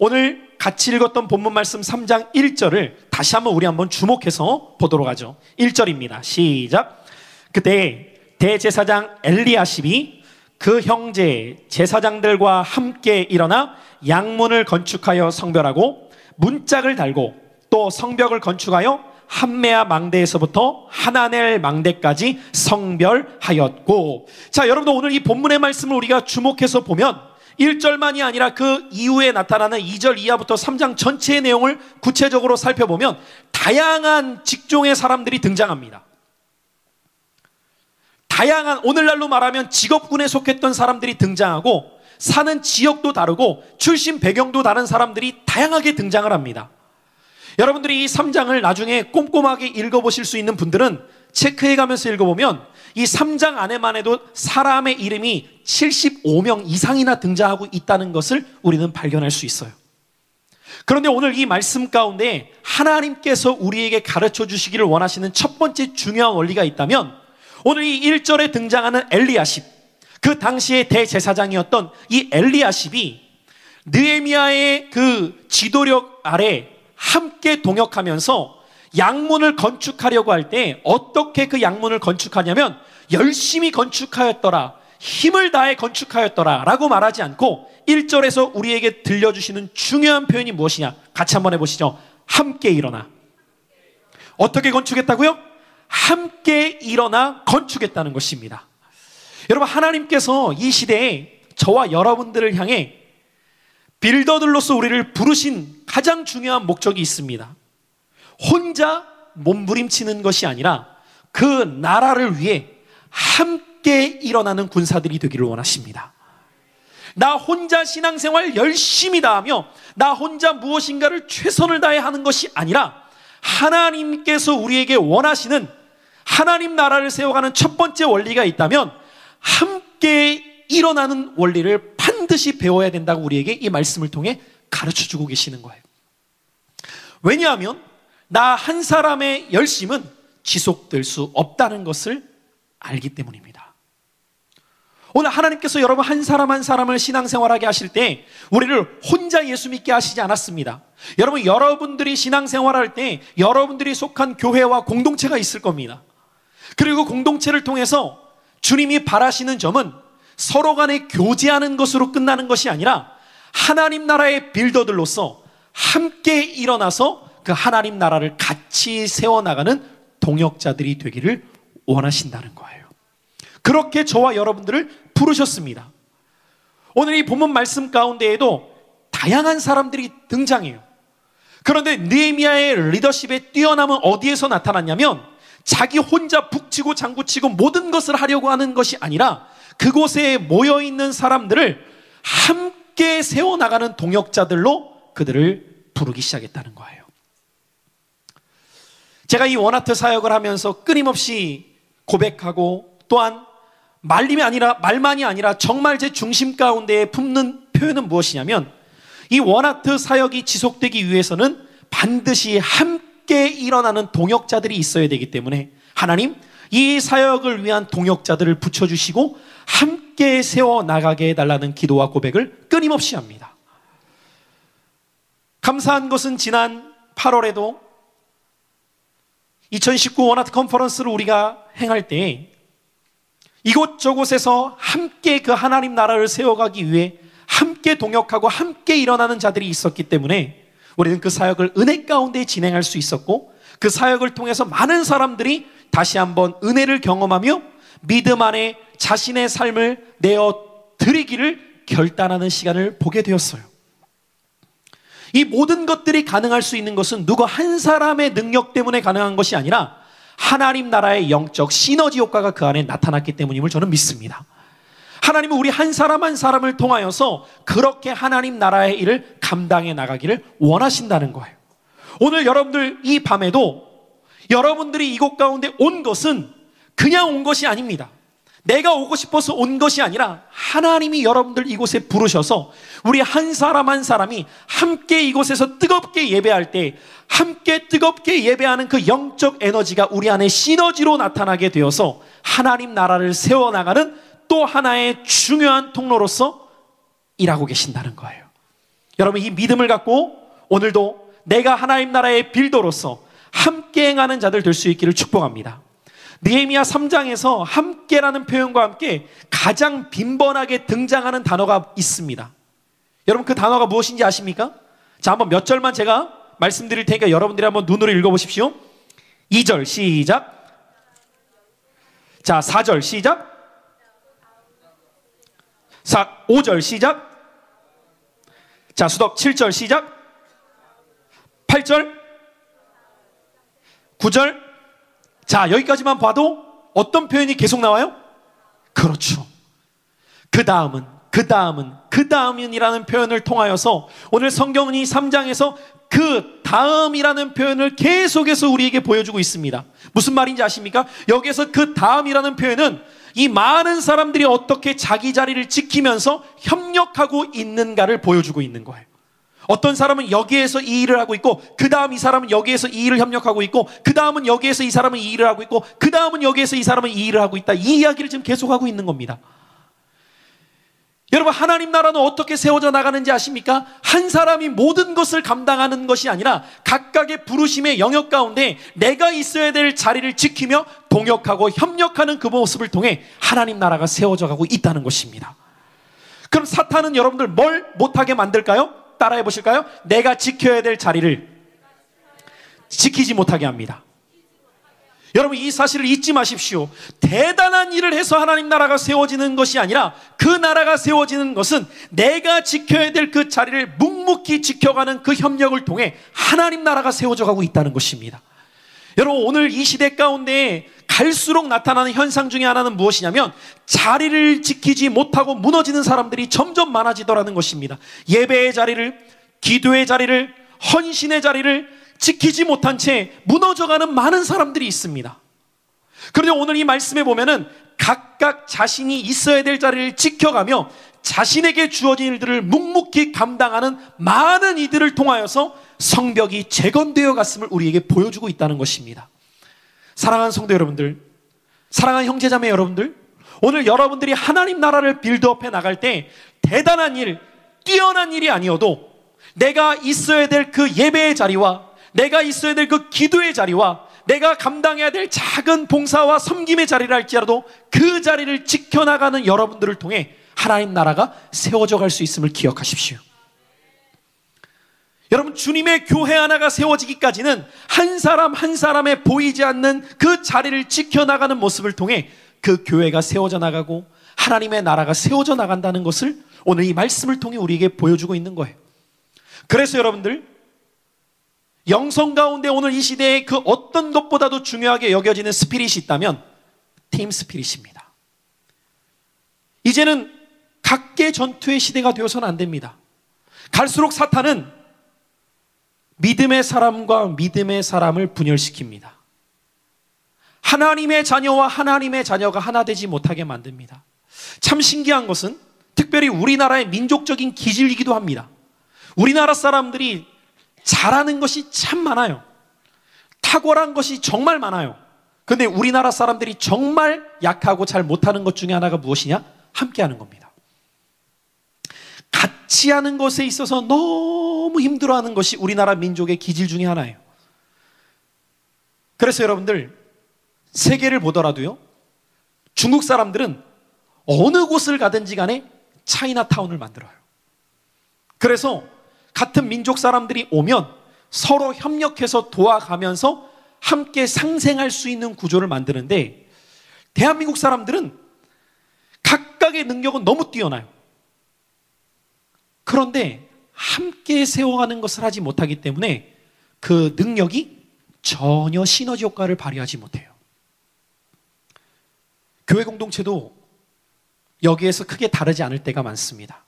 오늘 같이 읽었던 본문 말씀 3장 1절을 다시 한번 우리 한번 주목해서 보도록 하죠. 1절입니다. 시작. 그때 대제사장 엘리야십이 그 형제 제사장들과 함께 일어나 양문을 건축하여 성별하고 문짝을 달고 또 성벽을 건축하여 함메아 망대에서부터 하나넬 망대까지 성별하였고. 자, 여러분들 오늘 이 본문의 말씀을 우리가 주목해서 보면 1절만이 아니라 그 이후에 나타나는 2절 이하부터 3장 전체의 내용을 구체적으로 살펴보면 다양한 직종의 사람들이 등장합니다. 다양한, 오늘날로 말하면 직업군에 속했던 사람들이 등장하고 사는 지역도 다르고 출신 배경도 다른 사람들이 다양하게 등장을 합니다. 여러분들이 이 3장을 나중에 꼼꼼하게 읽어보실 수 있는 분들은 체크해가면서 읽어보면 이 3장 안에만 해도 사람의 이름이 75명 이상이나 등장하고 있다는 것을 우리는 발견할 수 있어요. 그런데 오늘 이 말씀 가운데 하나님께서 우리에게 가르쳐 주시기를 원하시는 첫 번째 중요한 원리가 있다면 오늘 이 1절에 등장하는 엘리야십, 그 당시의 대제사장이었던 이 엘리야십이 느헤미야의 그 지도력 아래 함께 동역하면서 양문을 건축하려고 할 때 어떻게 그 양문을 건축하냐면 열심히 건축하였더라, 힘을 다해 건축하였더라 라고 말하지 않고 1절에서 우리에게 들려주시는 중요한 표현이 무엇이냐, 같이 한번 해보시죠. 함께 일어나. 어떻게 건축했다고요? 함께 일어나 건축했다는 것입니다. 여러분, 하나님께서 이 시대에 저와 여러분들을 향해 빌더들로서 우리를 부르신 가장 중요한 목적이 있습니다. 혼자 몸부림치는 것이 아니라 그 나라를 위해 함께 일어나는 군사들이 되기를 원하십니다. 나 혼자 신앙생활 열심히 다하며 나 혼자 무엇인가를 최선을 다해 하는 것이 아니라 하나님께서 우리에게 원하시는 하나님 나라를 세워가는 첫 번째 원리가 있다면 함께 일어나는 원리를 반드시 배워야 된다고 우리에게 이 말씀을 통해 가르쳐주고 계시는 거예요. 왜냐하면 나 한 사람의 열심은 지속될 수 없다는 것을 알기 때문입니다. 오늘 하나님께서 여러분 한 사람 한 사람을 신앙생활하게 하실 때 우리를 혼자 예수 믿게 하시지 않았습니다. 여러분, 여러분들이 신앙생활할 때 여러분들이 속한 교회와 공동체가 있을 겁니다. 그리고 공동체를 통해서 주님이 바라시는 점은 서로 간에 교제하는 것으로 끝나는 것이 아니라 하나님 나라의 빌더들로서 함께 일어나서 그 하나님 나라를 같이 세워나가는 동역자들이 되기를 원하신다는 거예요. 그렇게 저와 여러분들을 부르셨습니다. 오늘 이 본문 말씀 가운데에도 다양한 사람들이 등장해요. 그런데 느헤미야의 리더십의 뛰어남은 어디에서 나타났냐면 자기 혼자 북치고 장구치고 모든 것을 하려고 하는 것이 아니라 그곳에 모여있는 사람들을 함께 세워나가는 동역자들로 그들을 부르기 시작했다는 거예요. 제가 이 원하트 사역을 하면서 끊임없이 고백하고 또한 말만이 아니라 정말 제 중심 가운데에 품는 표현은 무엇이냐면 이 원하트 사역이 지속되기 위해서는 반드시 함께 일어나는 동역자들이 있어야 되기 때문에 하나님, 이 사역을 위한 동역자들을 붙여주시고 함께 세워나가게 해달라는 기도와 고백을 끊임없이 합니다. 감사한 것은 지난 8월에도 2019 원하트 컨퍼런스를 우리가 행할 때 이곳저곳에서 함께 그 하나님 나라를 세워가기 위해 함께 동역하고 함께 일어나는 자들이 있었기 때문에 우리는 그 사역을 은혜 가운데 진행할 수 있었고 그 사역을 통해서 많은 사람들이 다시 한번 은혜를 경험하며 믿음 안에 자신의 삶을 내어 드리기를 결단하는 시간을 보게 되었어요. 이 모든 것들이 가능할 수 있는 것은 누구 한 사람의 능력 때문에 가능한 것이 아니라 하나님 나라의 영적 시너지 효과가 그 안에 나타났기 때문임을 저는 믿습니다. 하나님은 우리 한 사람 한 사람을 통하여서 그렇게 하나님 나라의 일을 감당해 나가기를 원하신다는 거예요. 오늘 여러분들 이 밤에도 여러분들이 이곳 가운데 온 것은 그냥 온 것이 아닙니다. 내가 오고 싶어서 온 것이 아니라 하나님이 여러분들 이곳에 부르셔서 우리 한 사람 한 사람이 함께 이곳에서 뜨겁게 예배할 때 함께 뜨겁게 예배하는 그 영적 에너지가 우리 안에 시너지로 나타나게 되어서 하나님 나라를 세워나가는 또 하나의 중요한 통로로서 일하고 계신다는 거예요. 여러분, 이 믿음을 갖고 오늘도 내가 하나님 나라의 빌더로서 함께 행하는 자들 될 수 있기를 축복합니다. 느헤미야 3장에서 함께라는 표현과 함께 가장 빈번하게 등장하는 단어가 있습니다. 여러분, 그 단어가 무엇인지 아십니까? 자, 한번 몇 절만 제가 말씀드릴 테니까 여러분들이 한번 눈으로 읽어보십시오. 2절 시작. 자, 4절 시작. 5절 시작. 자, 수덕 7절 시작. 8절 9절. 자, 여기까지만 봐도 어떤 표현이 계속 나와요? 그렇죠. 그 다음은이라는 표현을 통하여서 오늘 성경은 이 3장에서 그 다음이라는 표현을 계속해서 우리에게 보여주고 있습니다. 무슨 말인지 아십니까? 여기에서 그 다음이라는 표현은 이 많은 사람들이 어떻게 자기 자리를 지키면서 협력하고 있는가를 보여주고 있는 거예요. 어떤 사람은 여기에서 이 일을 하고 있고 그 다음 이 사람은 여기에서 이 일을 협력하고 있고 그 다음은 여기에서 이 사람은 이 일을 하고 있고 그 다음은 여기에서 이 사람은 이 일을 하고 있다. 이 이야기를 지금 계속하고 있는 겁니다. 여러분, 하나님 나라는 어떻게 세워져 나가는지 아십니까? 한 사람이 모든 것을 감당하는 것이 아니라 각각의 부르심의 영역 가운데 내가 있어야 될 자리를 지키며 동역하고 협력하는 그 모습을 통해 하나님 나라가 세워져 가고 있다는 것입니다. 그럼 사탄은 여러분들 뭘 못하게 만들까요? 따라해 보실까요? 내가 지켜야 될 자리를 지키지 못하게 합니다. 여러분, 이 사실을 잊지 마십시오. 대단한 일을 해서 하나님 나라가 세워지는 것이 아니라 그 나라가 세워지는 것은 내가 지켜야 될 그 자리를 묵묵히 지켜가는 그 협력을 통해 하나님 나라가 세워져 가고 있다는 것입니다. 여러분, 오늘 이 시대 가운데 갈수록 나타나는 현상 중에 하나는 무엇이냐면 자리를 지키지 못하고 무너지는 사람들이 점점 많아지더라는 것입니다. 예배의 자리를, 기도의 자리를, 헌신의 자리를 지키지 못한 채 무너져가는 많은 사람들이 있습니다. 그런데 오늘 이 말씀에 보면은 각각 자신이 있어야 될 자리를 지켜가며 자신에게 주어진 일들을 묵묵히 감당하는 많은 이들을 통하여서 성벽이 재건되어 갔음을 우리에게 보여주고 있다는 것입니다. 사랑하는 성도 여러분들, 사랑하는 형제자매 여러분들, 오늘 여러분들이 하나님 나라를 빌드업해 나갈 때 대단한 일, 뛰어난 일이 아니어도 내가 있어야 될 그 예배의 자리와 내가 있어야 될 그 기도의 자리와 내가 감당해야 될 작은 봉사와 섬김의 자리를 할지라도 그 자리를 지켜나가는 여러분들을 통해 하나님 나라가 세워져 갈 수 있음을 기억하십시오. 여러분, 주님의 교회 하나가 세워지기까지는 한 사람 한 사람의 보이지 않는 그 자리를 지켜나가는 모습을 통해 그 교회가 세워져 나가고 하나님의 나라가 세워져 나간다는 것을 오늘 이 말씀을 통해 우리에게 보여주고 있는 거예요. 그래서 여러분들, 영성 가운데 오늘 이 시대에 그 어떤 것보다도 중요하게 여겨지는 스피릿이 있다면 팀 스피릿입니다. 이제는 각계 전투의 시대가 되어서는 안 됩니다. 갈수록 사탄은 믿음의 사람과 믿음의 사람을 분열시킵니다. 하나님의 자녀와 하나님의 자녀가 하나 되지 못하게 만듭니다. 참 신기한 것은 특별히 우리나라의 민족적인 기질이기도 합니다. 우리나라 사람들이 잘하는 것이 참 많아요. 탁월한 것이 정말 많아요. 그런데 우리나라 사람들이 정말 약하고 잘 못하는 것 중에 하나가 무엇이냐? 함께하는 겁니다. 같이 하는 것에 있어서 너무 힘들어하는 것이 우리나라 민족의 기질 중에 하나예요. 그래서 여러분들, 세계를 보더라도요, 중국 사람들은 어느 곳을 가든지 간에 차이나타운을 만들어요. 그래서 같은 민족 사람들이 오면 서로 협력해서 도와가면서 함께 상생할 수 있는 구조를 만드는데, 대한민국 사람들은 각각의 능력은 너무 뛰어나요. 그런데 함께 세워가는 것을 하지 못하기 때문에 그 능력이 전혀 시너지 효과를 발휘하지 못해요. 교회 공동체도 여기에서 크게 다르지 않을 때가 많습니다.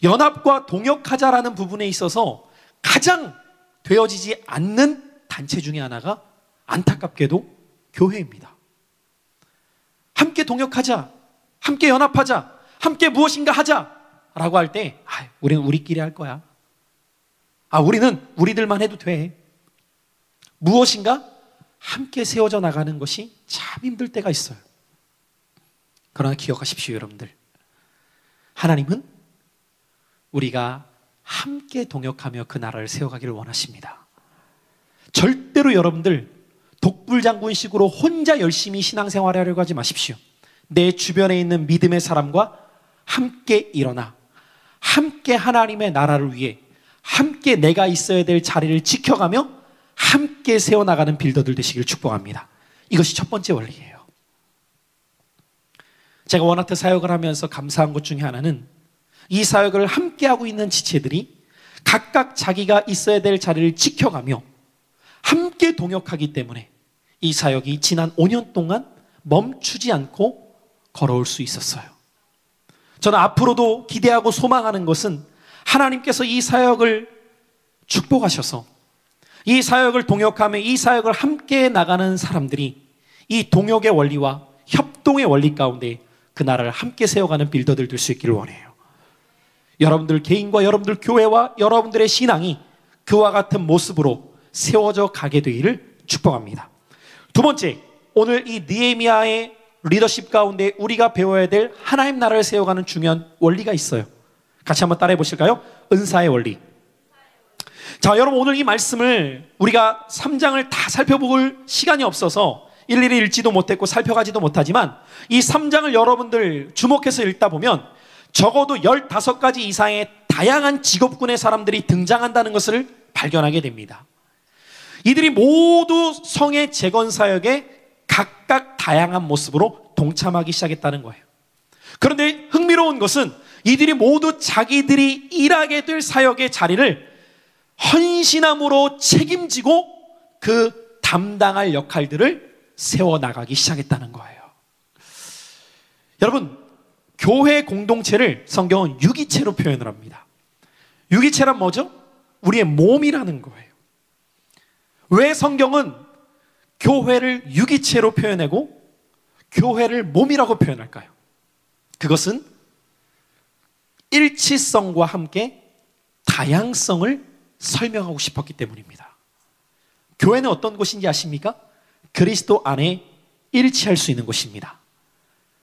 연합과 동역하자라는 부분에 있어서 가장 되어지지 않는 단체 중에 하나가 안타깝게도 교회입니다. 함께 동역하자, 함께 연합하자, 함께 무엇인가 하자 라고 할 때 우리는 우리끼리 할 거야. 우리는 우리들만 해도 돼. 무엇인가 함께 세워져 나가는 것이 참 힘들 때가 있어요. 그러나 기억하십시오, 여러분들. 하나님은 우리가 함께 동역하며 그 나라를 세워가기를 원하십니다. 절대로 여러분들 독불장군식으로 혼자 열심히 신앙생활을 하려고 하지 마십시오. 내 주변에 있는 믿음의 사람과 함께 일어나 함께 하나님의 나라를 위해 함께 내가 있어야 될 자리를 지켜가며 함께 세워나가는 빌더들 되시길 축복합니다. 이것이 첫 번째 원리예요. 제가 원아트 사역을 하면서 감사한 것 중에 하나는 이 사역을 함께하고 있는 지체들이 각각 자기가 있어야 될 자리를 지켜가며 함께 동역하기 때문에 이 사역이 지난 5년 동안 멈추지 않고 걸어올 수 있었어요. 저는 앞으로도 기대하고 소망하는 것은 하나님께서 이 사역을 축복하셔서 이 사역을 동역하며 이 사역을 함께 나가는 사람들이 이 동역의 원리와 협동의 원리 가운데 그 나라를 함께 세워가는 빌더들 될 수 있기를 원해요. 여러분들 개인과 여러분들 교회와 여러분들의 신앙이 그와 같은 모습으로 세워져 가게 되기를 축복합니다. 두 번째, 오늘 이 느헤미야의 리더십 가운데 우리가 배워야 될 하나님 나라를 세워가는 중요한 원리가 있어요. 같이 한번 따라해 보실까요? 은사의 원리. 자, 여러분, 오늘 이 말씀을 우리가 3장을 다 살펴볼 시간이 없어서 일일이 읽지도 못했고 살펴가지도 못하지만 이 3장을 여러분들 주목해서 읽다 보면 적어도 15가지 이상의 다양한 직업군의 사람들이 등장한다는 것을 발견하게 됩니다. 이들이 모두 성의 재건 사역에 각각 다양한 모습으로 동참하기 시작했다는 거예요. 그런데 흥미로운 것은 이들이 모두 자기들이 일하게 될 사역의 자리를 헌신함으로 책임지고 그 담당할 역할들을 세워나가기 시작했다는 거예요. 여러분, 교회 공동체를 성경은 유기체로 표현을 합니다. 유기체란 뭐죠? 우리의 몸이라는 거예요. 왜 성경은 교회를 유기체로 표현하고 교회를 몸이라고 표현할까요? 그것은 일치성과 함께 다양성을 설명하고 싶었기 때문입니다. 교회는 어떤 곳인지 아십니까? 그리스도 안에 일치할 수 있는 곳입니다.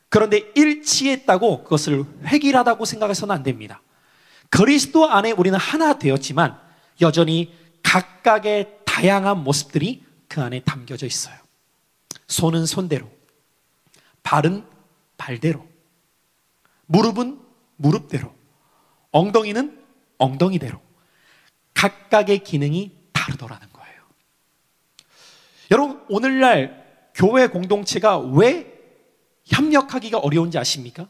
그런데 일치했다고 그것을 획일하다고 생각해서는 안 됩니다. 그리스도 안에 우리는 하나 되었지만 여전히 각각의 다양한 모습들이 그 안에 담겨져 있어요. 손은 손대로, 발은 발대로, 무릎은 무릎대로, 엉덩이는 엉덩이대로 각각의 기능이 다르더라는 거예요. 여러분, 오늘날 교회 공동체가 왜 협력하기가 어려운지 아십니까?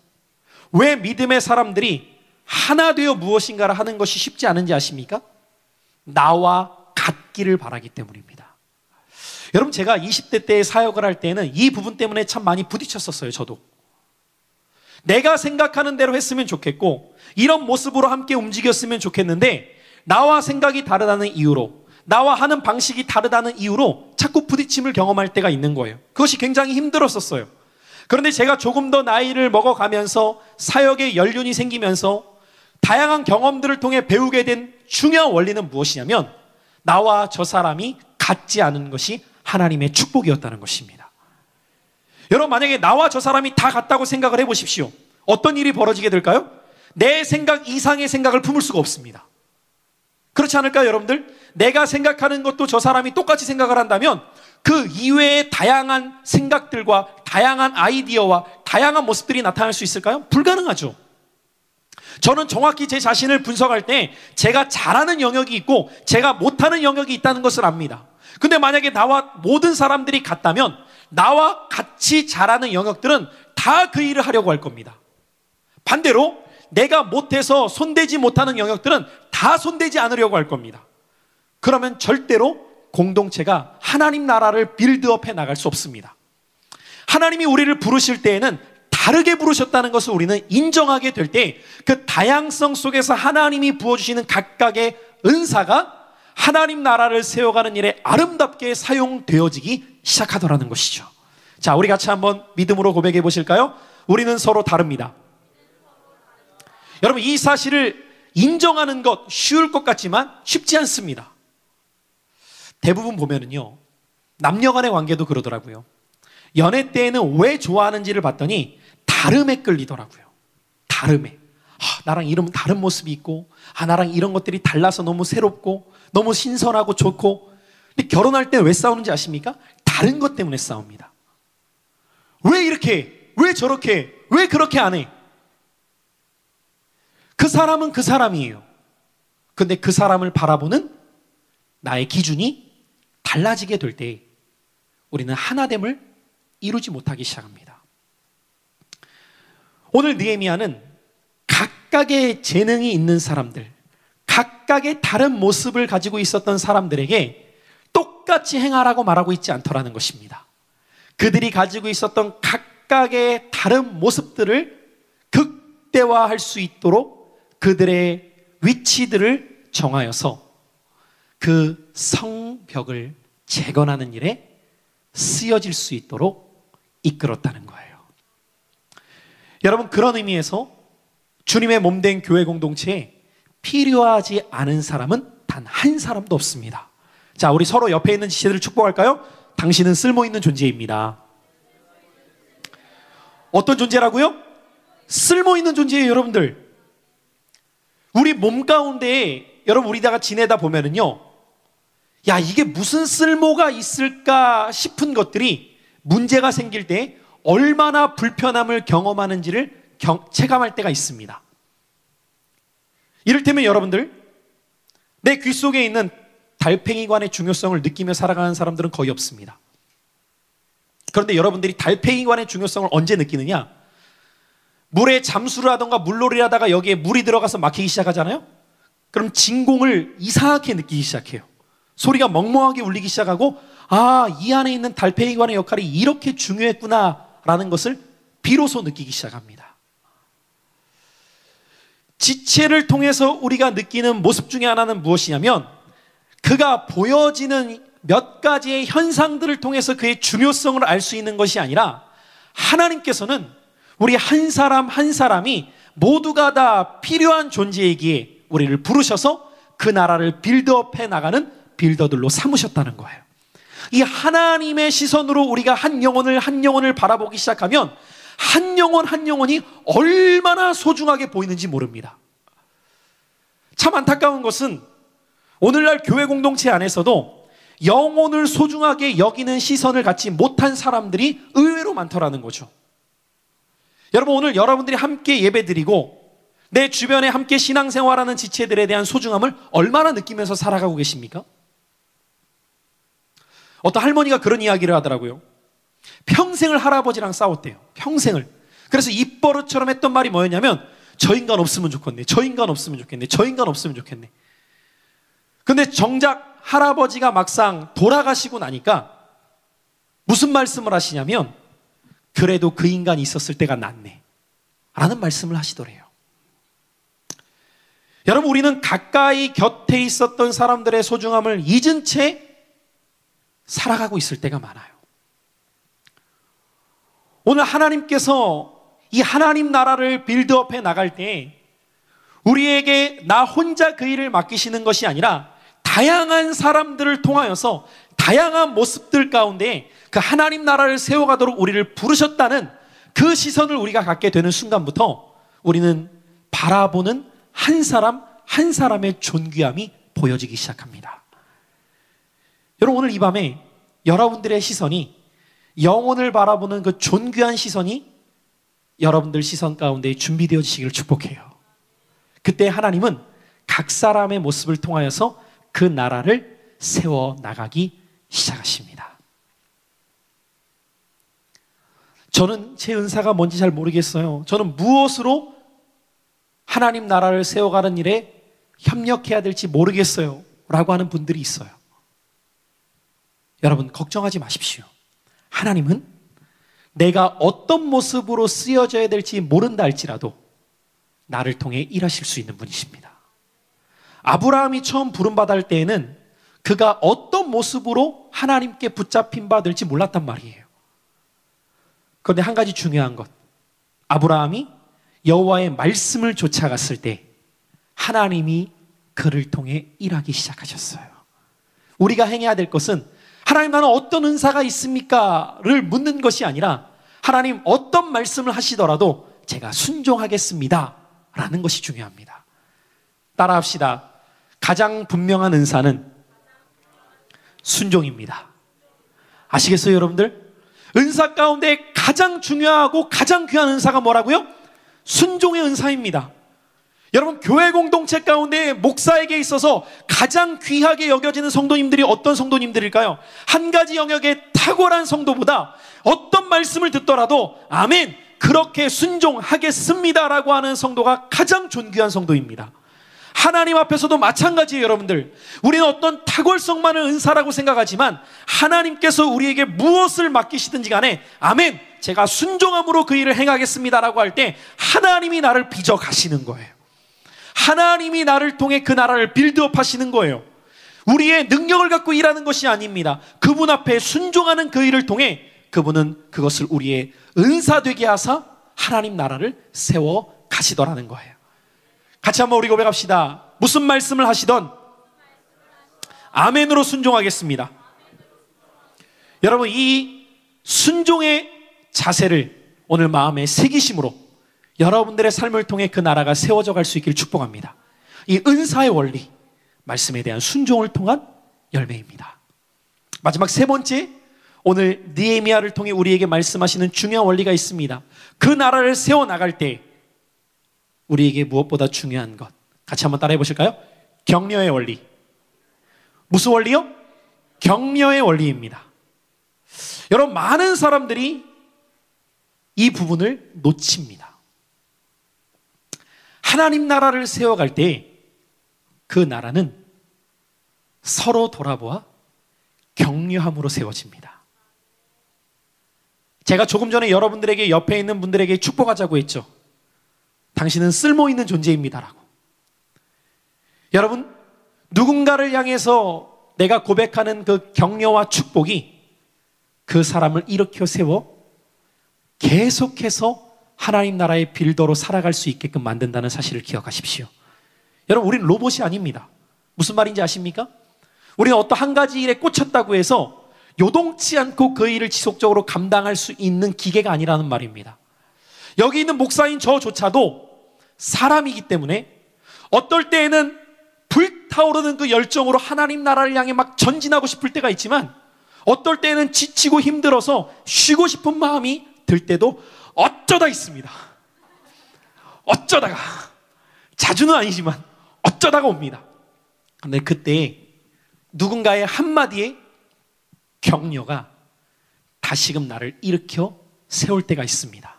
왜 믿음의 사람들이 하나 되어 무엇인가를 하는 것이 쉽지 않은지 아십니까? 나와 같기를 바라기 때문입니다. 여러분, 제가 20대 때 사역을 할 때는 이 부분 때문에 참 많이 부딪혔었어요. 저도 내가 생각하는 대로 했으면 좋겠고 이런 모습으로 함께 움직였으면 좋겠는데 나와 생각이 다르다는 이유로, 나와 하는 방식이 다르다는 이유로 자꾸 부딪힘을 경험할 때가 있는 거예요. 그것이 굉장히 힘들었었어요. 그런데 제가 조금 더 나이를 먹어가면서 사역의 연륜이 생기면서 다양한 경험들을 통해 배우게 된 중요한 원리는 무엇이냐면 나와 저 사람이 같지 않은 것이 하나님의 축복이었다는 것입니다. 여러분, 만약에 나와 저 사람이 다 같다고 생각을 해보십시오. 어떤 일이 벌어지게 될까요? 내 생각 이상의 생각을 품을 수가 없습니다. 그렇지 않을까요, 여러분들? 내가 생각하는 것도 저 사람이 똑같이 생각을 한다면 그 이외의 다양한 생각들과 다양한 아이디어와 다양한 모습들이 나타날 수 있을까요? 불가능하죠. 저는 정확히 제 자신을 분석할 때 제가 잘하는 영역이 있고 제가 못하는 영역이 있다는 것을 압니다. 근데 만약에 나와 모든 사람들이 같다면 나와 같이 잘하는 영역들은 다 그 일을 하려고 할 겁니다. 반대로 내가 못해서 손대지 못하는 영역들은 다 손대지 않으려고 할 겁니다. 그러면 절대로 공동체가 하나님 나라를 빌드업해 나갈 수 없습니다. 하나님이 우리를 부르실 때에는 다르게 부르셨다는 것을 우리는 인정하게 될 때 그 다양성 속에서 하나님이 부어주시는 각각의 은사가 하나님 나라를 세워가는 일에 아름답게 사용되어지기 시작하더라는 것이죠. 자, 우리 같이 한번 믿음으로 고백해 보실까요? 우리는 서로 다릅니다. 여러분, 이 사실을 인정하는 것 쉬울 것 같지만 쉽지 않습니다. 대부분 보면은요, 남녀 간의 관계도 그러더라고요. 연애 때에는 왜 좋아하는지를 봤더니 다름에 끌리더라고요. 다름에. 나랑 이런 다른 모습이 있고, 나랑 이런 것들이 달라서 너무 새롭고 너무 신선하고 좋고. 근데 결혼할 때 왜 싸우는지 아십니까? 다른 것 때문에 싸웁니다. 왜 이렇게, 왜 저렇게, 왜 그렇게 안 해? 그 사람은 그 사람이에요. 근데 그 사람을 바라보는 나의 기준이 달라지게 될 때 우리는 하나됨을 이루지 못하기 시작합니다. 오늘 느헤미야는 각각의 재능이 있는 사람들, 각각의 다른 모습을 가지고 있었던 사람들에게 똑같이 행하라고 말하고 있지 않더라는 것입니다. 그들이 가지고 있었던 각각의 다른 모습들을 극대화할 수 있도록 그들의 위치들을 정하여서 그 성벽을 재건하는 일에 쓰여질 수 있도록 이끌었다는 거예요. 여러분, 그런 의미에서 주님의 몸된 교회 공동체에 필요하지 않은 사람은 단 한 사람도 없습니다. 자, 우리 서로 옆에 있는 지체들을 축복할까요? 당신은 쓸모있는 존재입니다. 어떤 존재라고요? 쓸모있는 존재예요, 여러분들. 우리 몸 가운데 여러분 우리다가 지내다 보면은요, 야, 이게 무슨 쓸모가 있을까 싶은 것들이 문제가 생길 때 얼마나 불편함을 경험하는지를 체감할 때가 있습니다. 이를테면 여러분들, 내 귀 속에 있는 달팽이관의 중요성을 느끼며 살아가는 사람들은 거의 없습니다. 그런데 여러분들이 달팽이관의 중요성을 언제 느끼느냐? 물에 잠수를 하던가 물놀이를 하다가 여기에 물이 들어가서 막히기 시작하잖아요? 그럼 진공을 이상하게 느끼기 시작해요. 소리가 멍멍하게 울리기 시작하고, 이 안에 있는 달팽이관의 역할이 이렇게 중요했구나라는 것을 비로소 느끼기 시작합니다. 지체를 통해서 우리가 느끼는 모습 중에 하나는 무엇이냐면, 그가 보여지는 몇 가지의 현상들을 통해서 그의 중요성을 알 수 있는 것이 아니라, 하나님께서는 우리 한 사람 한 사람이 모두가 다 필요한 존재이기에 우리를 부르셔서 그 나라를 빌드업해 나가는 빌더들로 삼으셨다는 거예요. 이 하나님의 시선으로 우리가 한 영혼을 바라보기 시작하면 한 영혼 한 영혼이 얼마나 소중하게 보이는지 모릅니다. 참 안타까운 것은 오늘날 교회 공동체 안에서도 영혼을 소중하게 여기는 시선을 갖지 못한 사람들이 의외로 많더라는 거죠. 여러분, 오늘 여러분들이 함께 예배드리고 내 주변에 함께 신앙생활하는 지체들에 대한 소중함을 얼마나 느끼면서 살아가고 계십니까? 어떤 할머니가 그런 이야기를 하더라고요. 평생을 할아버지랑 싸웠대요. 평생을. 그래서 입버릇처럼 했던 말이 뭐였냐면, 저 인간 없으면 좋겠네, 저 인간 없으면 좋겠네, 저 인간 없으면 좋겠네. 근데 정작 할아버지가 막상 돌아가시고 나니까 무슨 말씀을 하시냐면, 그래도 그 인간이 있었을 때가 낫네 라는 말씀을 하시더래요. 여러분, 우리는 가까이 곁에 있었던 사람들의 소중함을 잊은 채 살아가고 있을 때가 많아요. 오늘 하나님께서 이 하나님 나라를 빌드업해 나갈 때 우리에게 나 혼자 그 일을 맡기시는 것이 아니라 다양한 사람들을 통하여서 다양한 모습들 가운데 그 하나님 나라를 세워가도록 우리를 부르셨다는 그 시선을 우리가 갖게 되는 순간부터 우리는 바라보는 한 사람 한 사람의 존귀함이 보여지기 시작합니다. 여러분, 오늘 이 밤에 여러분들의 시선이, 영혼을 바라보는 그 존귀한 시선이 여러분들 시선 가운데 준비되어지시기를 축복해요. 그때 하나님은 각 사람의 모습을 통하여서 그 나라를 세워나가기 시작하십니다. 저는 제 은사가 뭔지 잘 모르겠어요. 저는 무엇으로 하나님 나라를 세워가는 일에 협력해야 될지 모르겠어요 라고 하는 분들이 있어요. 여러분, 걱정하지 마십시오. 하나님은 내가 어떤 모습으로 쓰여져야 될지 모른다 할지라도 나를 통해 일하실 수 있는 분이십니다. 아브라함이 처음 부름받을 때에는 그가 어떤 모습으로 하나님께 붙잡힌 바 될지 몰랐단 말이에요. 그런데 한 가지 중요한 것, 아브라함이 여호와의 말씀을 쫓아갔을 때 하나님이 그를 통해 일하기 시작하셨어요. 우리가 행해야 될 것은 하나님, 나는 어떤 은사가 있습니까? 를 묻는 것이 아니라 하나님, 어떤 말씀을 하시더라도 제가 순종하겠습니다 라는 것이 중요합니다. 따라합시다. 가장 분명한 은사는 순종입니다. 아시겠어요, 여러분들? 은사 가운데 가장 중요하고 가장 귀한 은사가 뭐라고요? 순종의 은사입니다. 여러분, 교회 공동체 가운데 목사에게 있어서 가장 귀하게 여겨지는 성도님들이 어떤 성도님들일까요? 한 가지 영역에 탁월한 성도보다 어떤 말씀을 듣더라도 아멘, 그렇게 순종하겠습니다 라고 하는 성도가 가장 존귀한 성도입니다. 하나님 앞에서도 마찬가지예요. 여러분들, 우리는 어떤 탁월성만을 은사라고 생각하지만 하나님께서 우리에게 무엇을 맡기시든지 간에 아멘, 제가 순종함으로 그 일을 행하겠습니다 라고 할 때 하나님이 나를 빚어 가시는 거예요. 하나님이 나를 통해 그 나라를 빌드업 하시는 거예요. 우리의 능력을 갖고 일하는 것이 아닙니다. 그분 앞에 순종하는 그 일을 통해 그분은 그것을 우리의 은사되게 하사 하나님 나라를 세워 가시더라는 거예요. 같이 한번 우리 고백합시다. 무슨 말씀을 하시던 아멘으로 순종하겠습니다. 여러분, 이 순종의 자세를 오늘 마음에 새기심으로 여러분들의 삶을 통해 그 나라가 세워져 갈 수 있기를 축복합니다. 이 은사의 원리, 말씀에 대한 순종을 통한 열매입니다. 마지막 세 번째, 오늘 느헤미야를 통해 우리에게 말씀하시는 중요한 원리가 있습니다. 그 나라를 세워나갈 때 우리에게 무엇보다 중요한 것, 같이 한번 따라해 보실까요? 격려의 원리. 무슨 원리요? 격려의 원리입니다. 여러분, 많은 사람들이 이 부분을 놓칩니다. 하나님 나라를 세워갈 때 그 나라는 서로 돌아보아 격려함으로 세워집니다. 제가 조금 전에 여러분들에게, 옆에 있는 분들에게 축복하자고 했죠. 당신은 쓸모있는 존재입니다라고. 여러분, 누군가를 향해서 내가 고백하는 그 격려와 축복이 그 사람을 일으켜 세워 계속해서 하나님 나라의 빌더로 살아갈 수 있게끔 만든다는 사실을 기억하십시오. 여러분, 우리는 로봇이 아닙니다. 무슨 말인지 아십니까? 우리는 어떤 한 가지 일에 꽂혔다고 해서 요동치 않고 그 일을 지속적으로 감당할 수 있는 기계가 아니라는 말입니다. 여기 있는 목사인 저조차도 사람이기 때문에 어떨 때에는 불타오르는 그 열정으로 하나님 나라를 향해 막 전진하고 싶을 때가 있지만 어떨 때는 지치고 힘들어서 쉬고 싶은 마음이 들 때도 어쩌다 있습니다. 어쩌다가, 자주는 아니지만 어쩌다가 옵니다. 근데 그때 누군가의 한마디의 격려가 다시금 나를 일으켜 세울 때가 있습니다.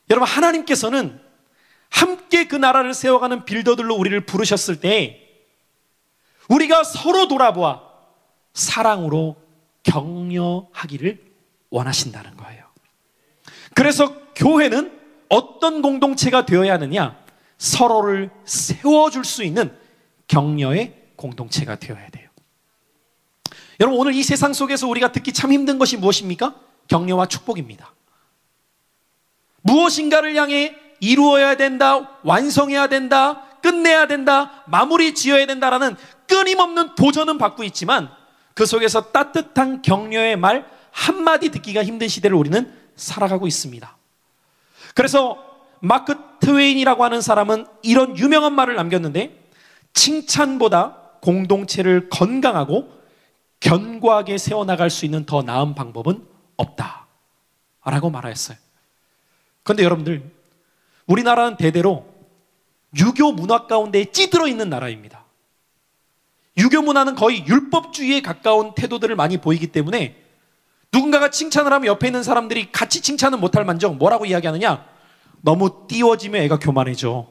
여러분, 하나님께서는 함께 그 나라를 세워가는 빌더들로 우리를 부르셨을 때 우리가 서로 돌아보아 사랑으로 격려하기를 원하신다는 거예요. 그래서 교회는 어떤 공동체가 되어야 하느냐? 서로를 세워줄 수 있는 격려의 공동체가 되어야 돼요. 여러분, 오늘 이 세상 속에서 우리가 듣기 참 힘든 것이 무엇입니까? 격려와 축복입니다. 무엇인가를 향해 이루어야 된다, 완성해야 된다, 끝내야 된다, 마무리 지어야 된다라는 끊임없는 도전은 받고 있지만 그 속에서 따뜻한 격려의 말 한마디 듣기가 힘든 시대를 우리는 살아가고 있습니다. 그래서 마크 트웨인이라고 하는 사람은 이런 유명한 말을 남겼는데, 칭찬보다 공동체를 건강하고 견고하게 세워나갈 수 있는 더 나은 방법은 없다 라고 말하였어요. 그런데 여러분들, 우리나라는 대대로 유교 문화 가운데 찌들어 있는 나라입니다. 유교 문화는 거의 율법주의에 가까운 태도들을 많이 보이기 때문에 누군가가 칭찬을 하면 옆에 있는 사람들이 같이 칭찬은 못할 만정 뭐라고 이야기하느냐? 너무 띄워지면 애가 교만해져.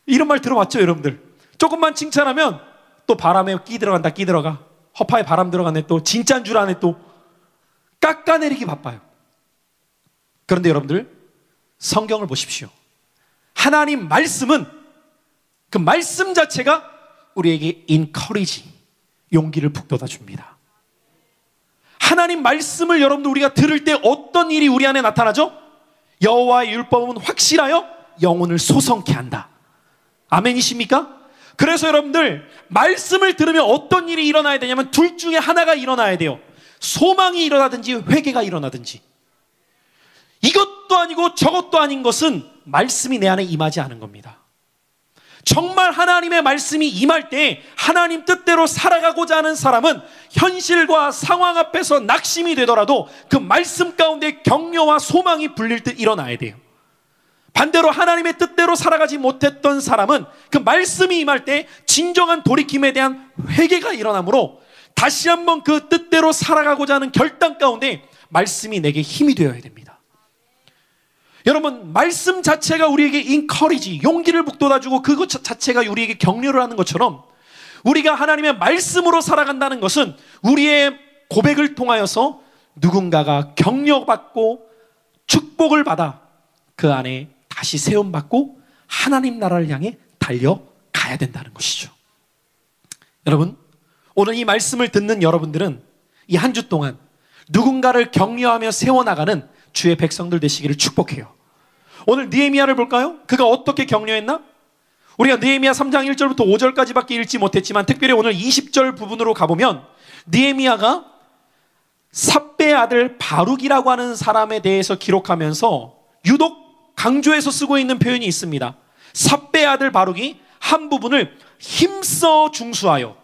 이런 말 들어봤죠, 여러분들? 조금만 칭찬하면 또 바람에 끼 들어간다, 끼 들어가. 허파에 바람 들어가네, 또 진짜인 줄 아네, 또 깎아내리기 바빠요. 그런데 여러분들, 성경을 보십시오. 하나님 말씀은, 그 말씀 자체가 우리에게 encourage, 용기를 북돋아 줍니다. 하나님 말씀을 여러분들 우리가 들을 때 어떤 일이 우리 안에 나타나죠? 여호와의 율법은 확실하여 영혼을 소성케 한다. 아멘이십니까? 그래서 여러분들, 말씀을 들으면 어떤 일이 일어나야 되냐면 둘 중에 하나가 일어나야 돼요. 소망이 일어나든지 회개가 일어나든지. 이것도 아니고 저것도 아닌 것은 말씀이 내 안에 임하지 않은 겁니다. 정말 하나님의 말씀이 임할 때 하나님 뜻대로 살아가고자 하는 사람은 현실과 상황 앞에서 낙심이 되더라도 그 말씀 가운데 격려와 소망이 불릴 듯 일어나야 돼요. 반대로 하나님의 뜻대로 살아가지 못했던 사람은 그 말씀이 임할 때 진정한 돌이킴에 대한 회개가 일어나므로 다시 한번 그 뜻대로 살아가고자 하는 결단 가운데 말씀이 내게 힘이 되어야 됩니다. 여러분, 말씀 자체가 우리에게 encourage, 용기를 북돋아주고 그것 자체가 우리에게 격려를 하는 것처럼 우리가 하나님의 말씀으로 살아간다는 것은 우리의 고백을 통하여서 누군가가 격려받고 축복을 받아 그 안에 다시 세움받고 하나님 나라를 향해 달려가야 된다는 것이죠. 여러분, 오늘 이 말씀을 듣는 여러분들은 이 한 주 동안 누군가를 격려하며 세워나가는 주의 백성들 되시기를 축복해요. 오늘 느헤미야를 볼까요? 그가 어떻게 격려했나? 우리가 느헤미야 3장 1절부터 5절까지밖에 읽지 못했지만 특별히 오늘 20절 부분으로 가보면 느헤미야가 삽배의 아들 바룩이라고 하는 사람에 대해서 기록하면서 유독 강조해서 쓰고 있는 표현이 있습니다. 삽배의 아들 바룩이 한 부분을 힘써 중수하여,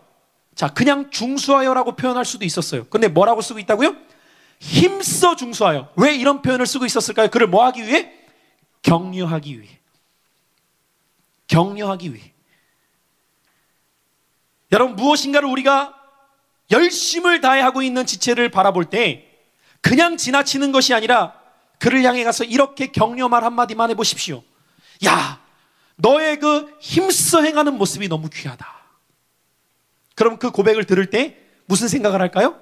자, 그냥 중수하여라고 표현할 수도 있었어요. 근데 뭐라고 쓰고 있다고요? 힘써 중수하여. 왜 이런 표현을 쓰고 있었을까요? 그를 뭐 하기 위해? 격려하기 위해. 격려하기 위해. 여러분, 무엇인가를 우리가 열심을 다해 하고 있는 지체를 바라볼 때 그냥 지나치는 것이 아니라 그를 향해 가서 이렇게 격려 말 한마디만 해보십시오. 야, 너의 그 힘써 행하는 모습이 너무 귀하다. 그럼 그 고백을 들을 때 무슨 생각을 할까요?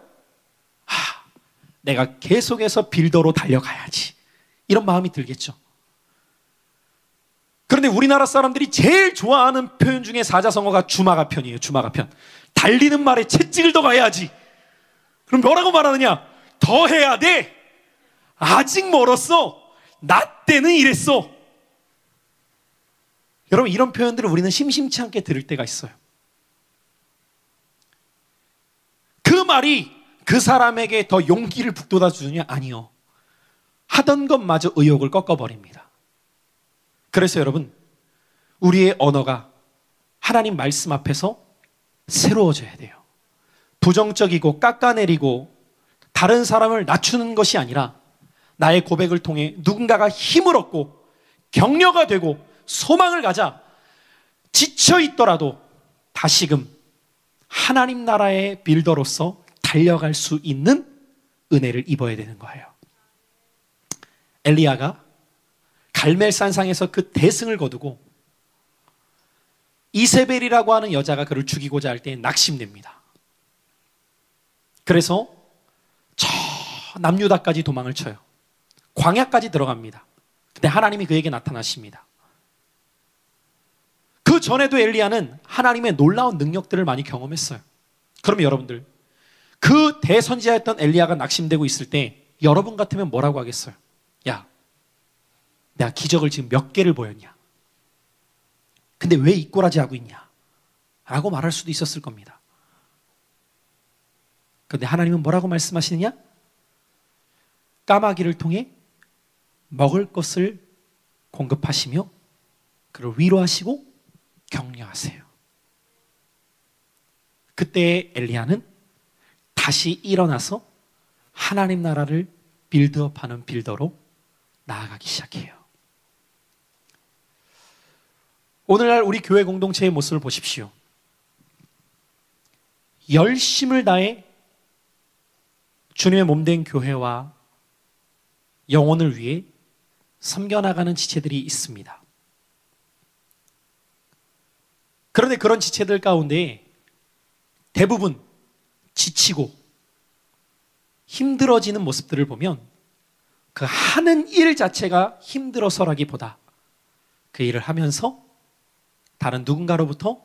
내가 계속해서 빌더로 달려가야지, 이런 마음이 들겠죠. 그런데 우리나라 사람들이 제일 좋아하는 표현 중에 사자성어가 주마가편이에요. 주마가편. 달리는 말에 채찍을 더 가야지. 그럼 뭐라고 말하느냐? 더 해야 돼. 아직 멀었어. 나 때는 이랬어. 여러분, 이런 표현들을 우리는 심심치 않게 들을 때가 있어요. 그 말이 그 사람에게 더 용기를 북돋아 주느냐? 아니요. 하던 것마저 의욕을 꺾어버립니다. 그래서 여러분, 우리의 언어가 하나님 말씀 앞에서 새로워져야 돼요. 부정적이고 깎아내리고 다른 사람을 낮추는 것이 아니라 나의 고백을 통해 누군가가 힘을 얻고 격려가 되고 소망을 가자 지쳐 있더라도 다시금 하나님 나라의 빌더로서 달려갈 수 있는 은혜를 입어야 되는 거예요. 엘리야가 갈멜산상에서 그 대승을 거두고 이세벨이라고 하는 여자가 그를 죽이고자 할 때 낙심됩니다. 그래서 저 남유다까지 도망을 쳐요. 광야까지 들어갑니다. 근데 하나님이 그에게 나타나십니다. 그 전에도 엘리야는 하나님의 놀라운 능력들을 많이 경험했어요. 그러면 여러분들, 그 대선지자였던 엘리야가 낙심되고 있을 때 여러분 같으면 뭐라고 하겠어요? 야, 내가 기적을 지금 몇 개를 보였냐? 근데 왜 이 꼬라지 하고 있냐? 라고 말할 수도 있었을 겁니다. 그런데 하나님은 뭐라고 말씀하시느냐? 까마귀를 통해 먹을 것을 공급하시며 그를 위로하시고 격려하세요. 그때 엘리야는 다시 일어나서 하나님 나라를 빌드업하는 빌더로 나아가기 시작해요. 오늘날 우리 교회 공동체의 모습을 보십시오. 열심을 다해 주님의 몸된 교회와 영혼을 위해 섬겨나가는 지체들이 있습니다. 그런데 그런 지체들 가운데 대부분 지치고 힘들어지는 모습들을 보면 그 하는 일 자체가 힘들어서라기보다 그 일을 하면서 다른 누군가로부터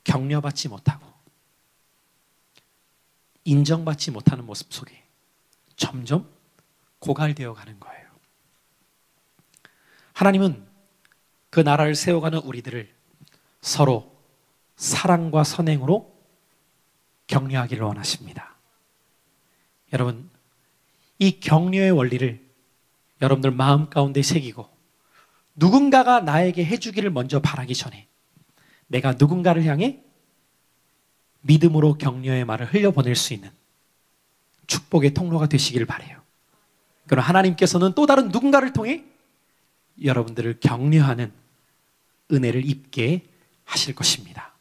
격려받지 못하고 인정받지 못하는 모습 속에 점점 고갈되어 가는 거예요. 하나님은 그 나라를 세워가는 우리들을 서로 사랑과 선행으로 격려하기를 원하십니다. 여러분, 이 격려의 원리를 여러분들 마음 가운데 새기고 누군가가 나에게 해주기를 먼저 바라기 전에 내가 누군가를 향해 믿음으로 격려의 말을 흘려보낼 수 있는 축복의 통로가 되시길 바라요. 그럼 하나님께서는 또 다른 누군가를 통해 여러분들을 격려하는 은혜를 입게 하실 것입니다.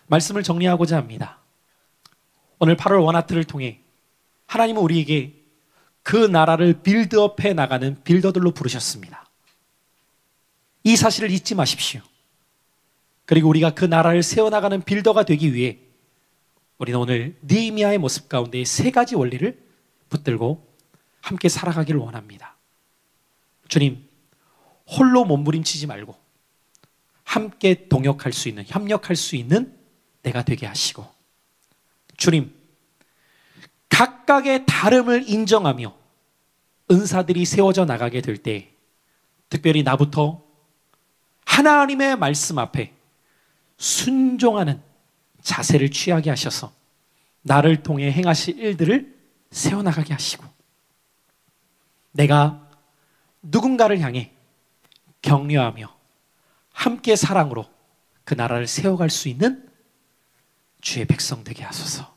말씀을 정리하고자 합니다. 오늘 8월 원하트를 통해 하나님은 우리에게 그 나라를 빌드업해 나가는 빌더들로 부르셨습니다. 이 사실을 잊지 마십시오. 그리고 우리가 그 나라를 세워나가는 빌더가 되기 위해 우리는 오늘 느헤미야의 모습 가운데 세 가지 원리를 붙들고 함께 살아가기를 원합니다. 주님, 홀로 몸부림치지 말고 함께 동역할 수 있는, 협력할 수 있는 내가 되게 하시고, 주님, 각각의 다름을 인정하며 은사들이 세워져 나가게 될 때 특별히 나부터 하나님의 말씀 앞에 순종하는 자세를 취하게 하셔서 나를 통해 행하실 일들을 세워나가게 하시고, 내가 누군가를 향해 격려하며 함께 사랑으로 그 나라를 세워갈 수 있는 주의 백성 되게 하소서.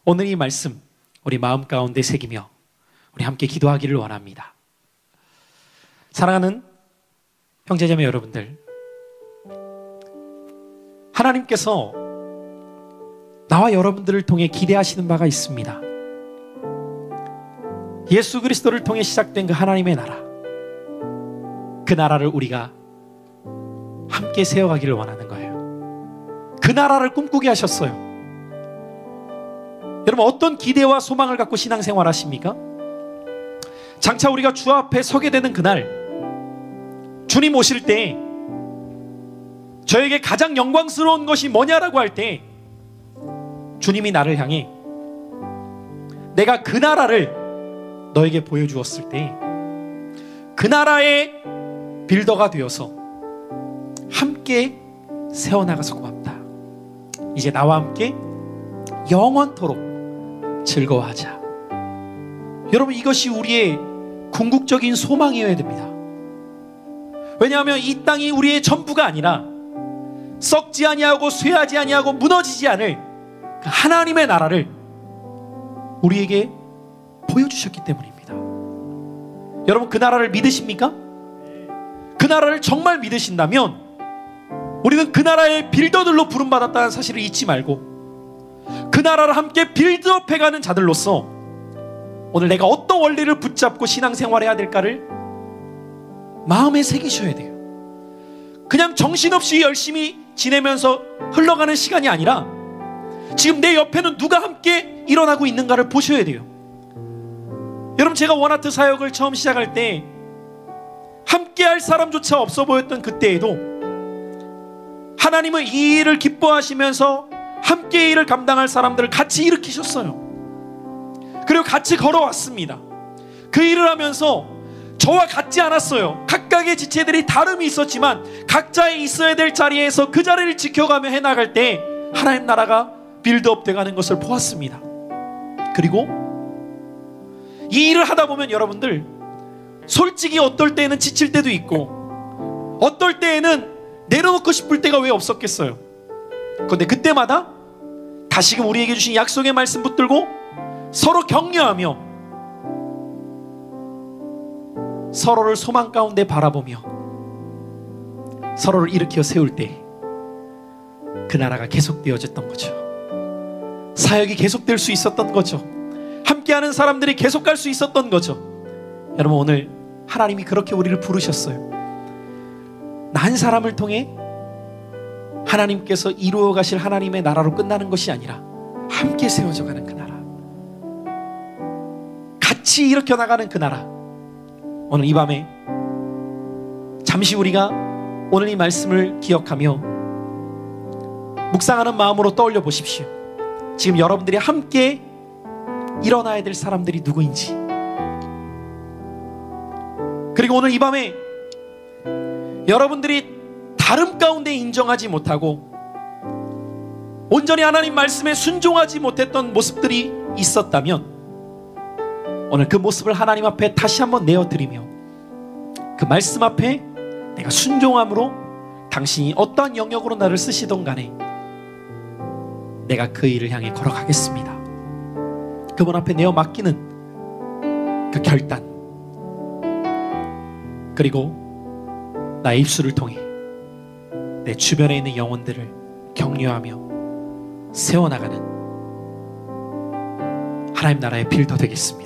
오늘 이 말씀 우리 마음 가운데 새기며 우리 함께 기도하기를 원합니다. 사랑하는 형제자매 여러분들, 하나님께서 나와 여러분들을 통해 기대하시는 바가 있습니다. 예수 그리스도를 통해 시작된 그 하나님의 나라, 그 나라를 우리가 함께 세워가기를 원하는 거예요. 그 나라를 꿈꾸게 하셨어요. 여러분, 어떤 기대와 소망을 갖고 신앙생활 하십니까? 장차 우리가 주 앞에 서게 되는 그날, 주님 오실 때 저에게 가장 영광스러운 것이 뭐냐라고 할 때 주님이 나를 향해 내가 그 나라를 너에게 보여주었을 때 그 나라의 빌더가 되어서 함께 세워나가서 고맙다. 이제 나와 함께 영원토록 즐거워하자. 여러분, 이것이 우리의 궁극적인 소망이어야 됩니다. 왜냐하면 이 땅이 우리의 전부가 아니라 썩지 아니하고 쇠하지 아니하고 무너지지 않을 그 하나님의 나라를 우리에게 보여주셨기 때문입니다. 여러분, 그 나라를 믿으십니까? 그 나라를 정말 믿으신다면 우리는 그 나라의 빌더들로 부름받았다는 사실을 잊지 말고 그 나라를 함께 빌드업해가는 자들로서 오늘 내가 어떤 원리를 붙잡고 신앙생활해야 될까를 마음에 새기셔야 돼요. 그냥 정신없이 열심히 지내면서 흘러가는 시간이 아니라 지금 내 옆에는 누가 함께 일어나고 있는가를 보셔야 돼요. 여러분, 제가 원아트 사역을 처음 시작할 때 함께 할 사람조차 없어 보였던 그때에도 하나님은 이 일을 기뻐하시면서 함께 일을 감당할 사람들을 같이 일으키셨어요. 그리고 같이 걸어왔습니다. 그 일을 하면서 저와 같지 않았어요. 각각의 지체들이 다름이 있었지만 각자의 있어야 될 자리에서 그 자리를 지켜가며 해나갈 때 하나님 나라가 빌드업 돼가는 것을 보았습니다. 그리고 이 일을 하다 보면 여러분들, 솔직히 어떨 때에는 지칠 때도 있고 어떨 때에는 내려놓고 싶을 때가 왜 없었겠어요. 그런데 그때마다 다시금 우리에게 주신 약속의 말씀 붙들고 서로 격려하며 서로를 소망 가운데 바라보며 서로를 일으켜 세울 때 그 나라가 계속되어졌던 거죠. 사역이 계속될 수 있었던 거죠. 함께하는 사람들이 계속 갈 수 있었던 거죠. 여러분, 오늘 하나님이 그렇게 우리를 부르셨어요. 한 사람을 통해 하나님께서 이루어 가실 하나님의 나라로 끝나는 것이 아니라 함께 세워져 가는 그 나라, 같이 일으켜 나가는 그 나라. 오늘 이 밤에 잠시 우리가 오늘 이 말씀을 기억하며 묵상하는 마음으로 떠올려 보십시오. 지금 여러분들이 함께 일어나야 될 사람들이 누구인지, 그리고 오늘 이 밤에 여러분들이 다름 가운데 인정하지 못하고 온전히 하나님 말씀에 순종하지 못했던 모습들이 있었다면 오늘 그 모습을 하나님 앞에 다시 한번 내어드리며 그 말씀 앞에 내가 순종함으로 당신이 어떠한 영역으로 나를 쓰시던 간에 내가 그 일을 향해 걸어가겠습니다. 그분 앞에 내어 맡기는 그 결단, 그리고 나의 입술을 통해 내 주변에 있는 영혼들을 격려하며 세워나가는 하나님 나라의 빌더 되겠습니다.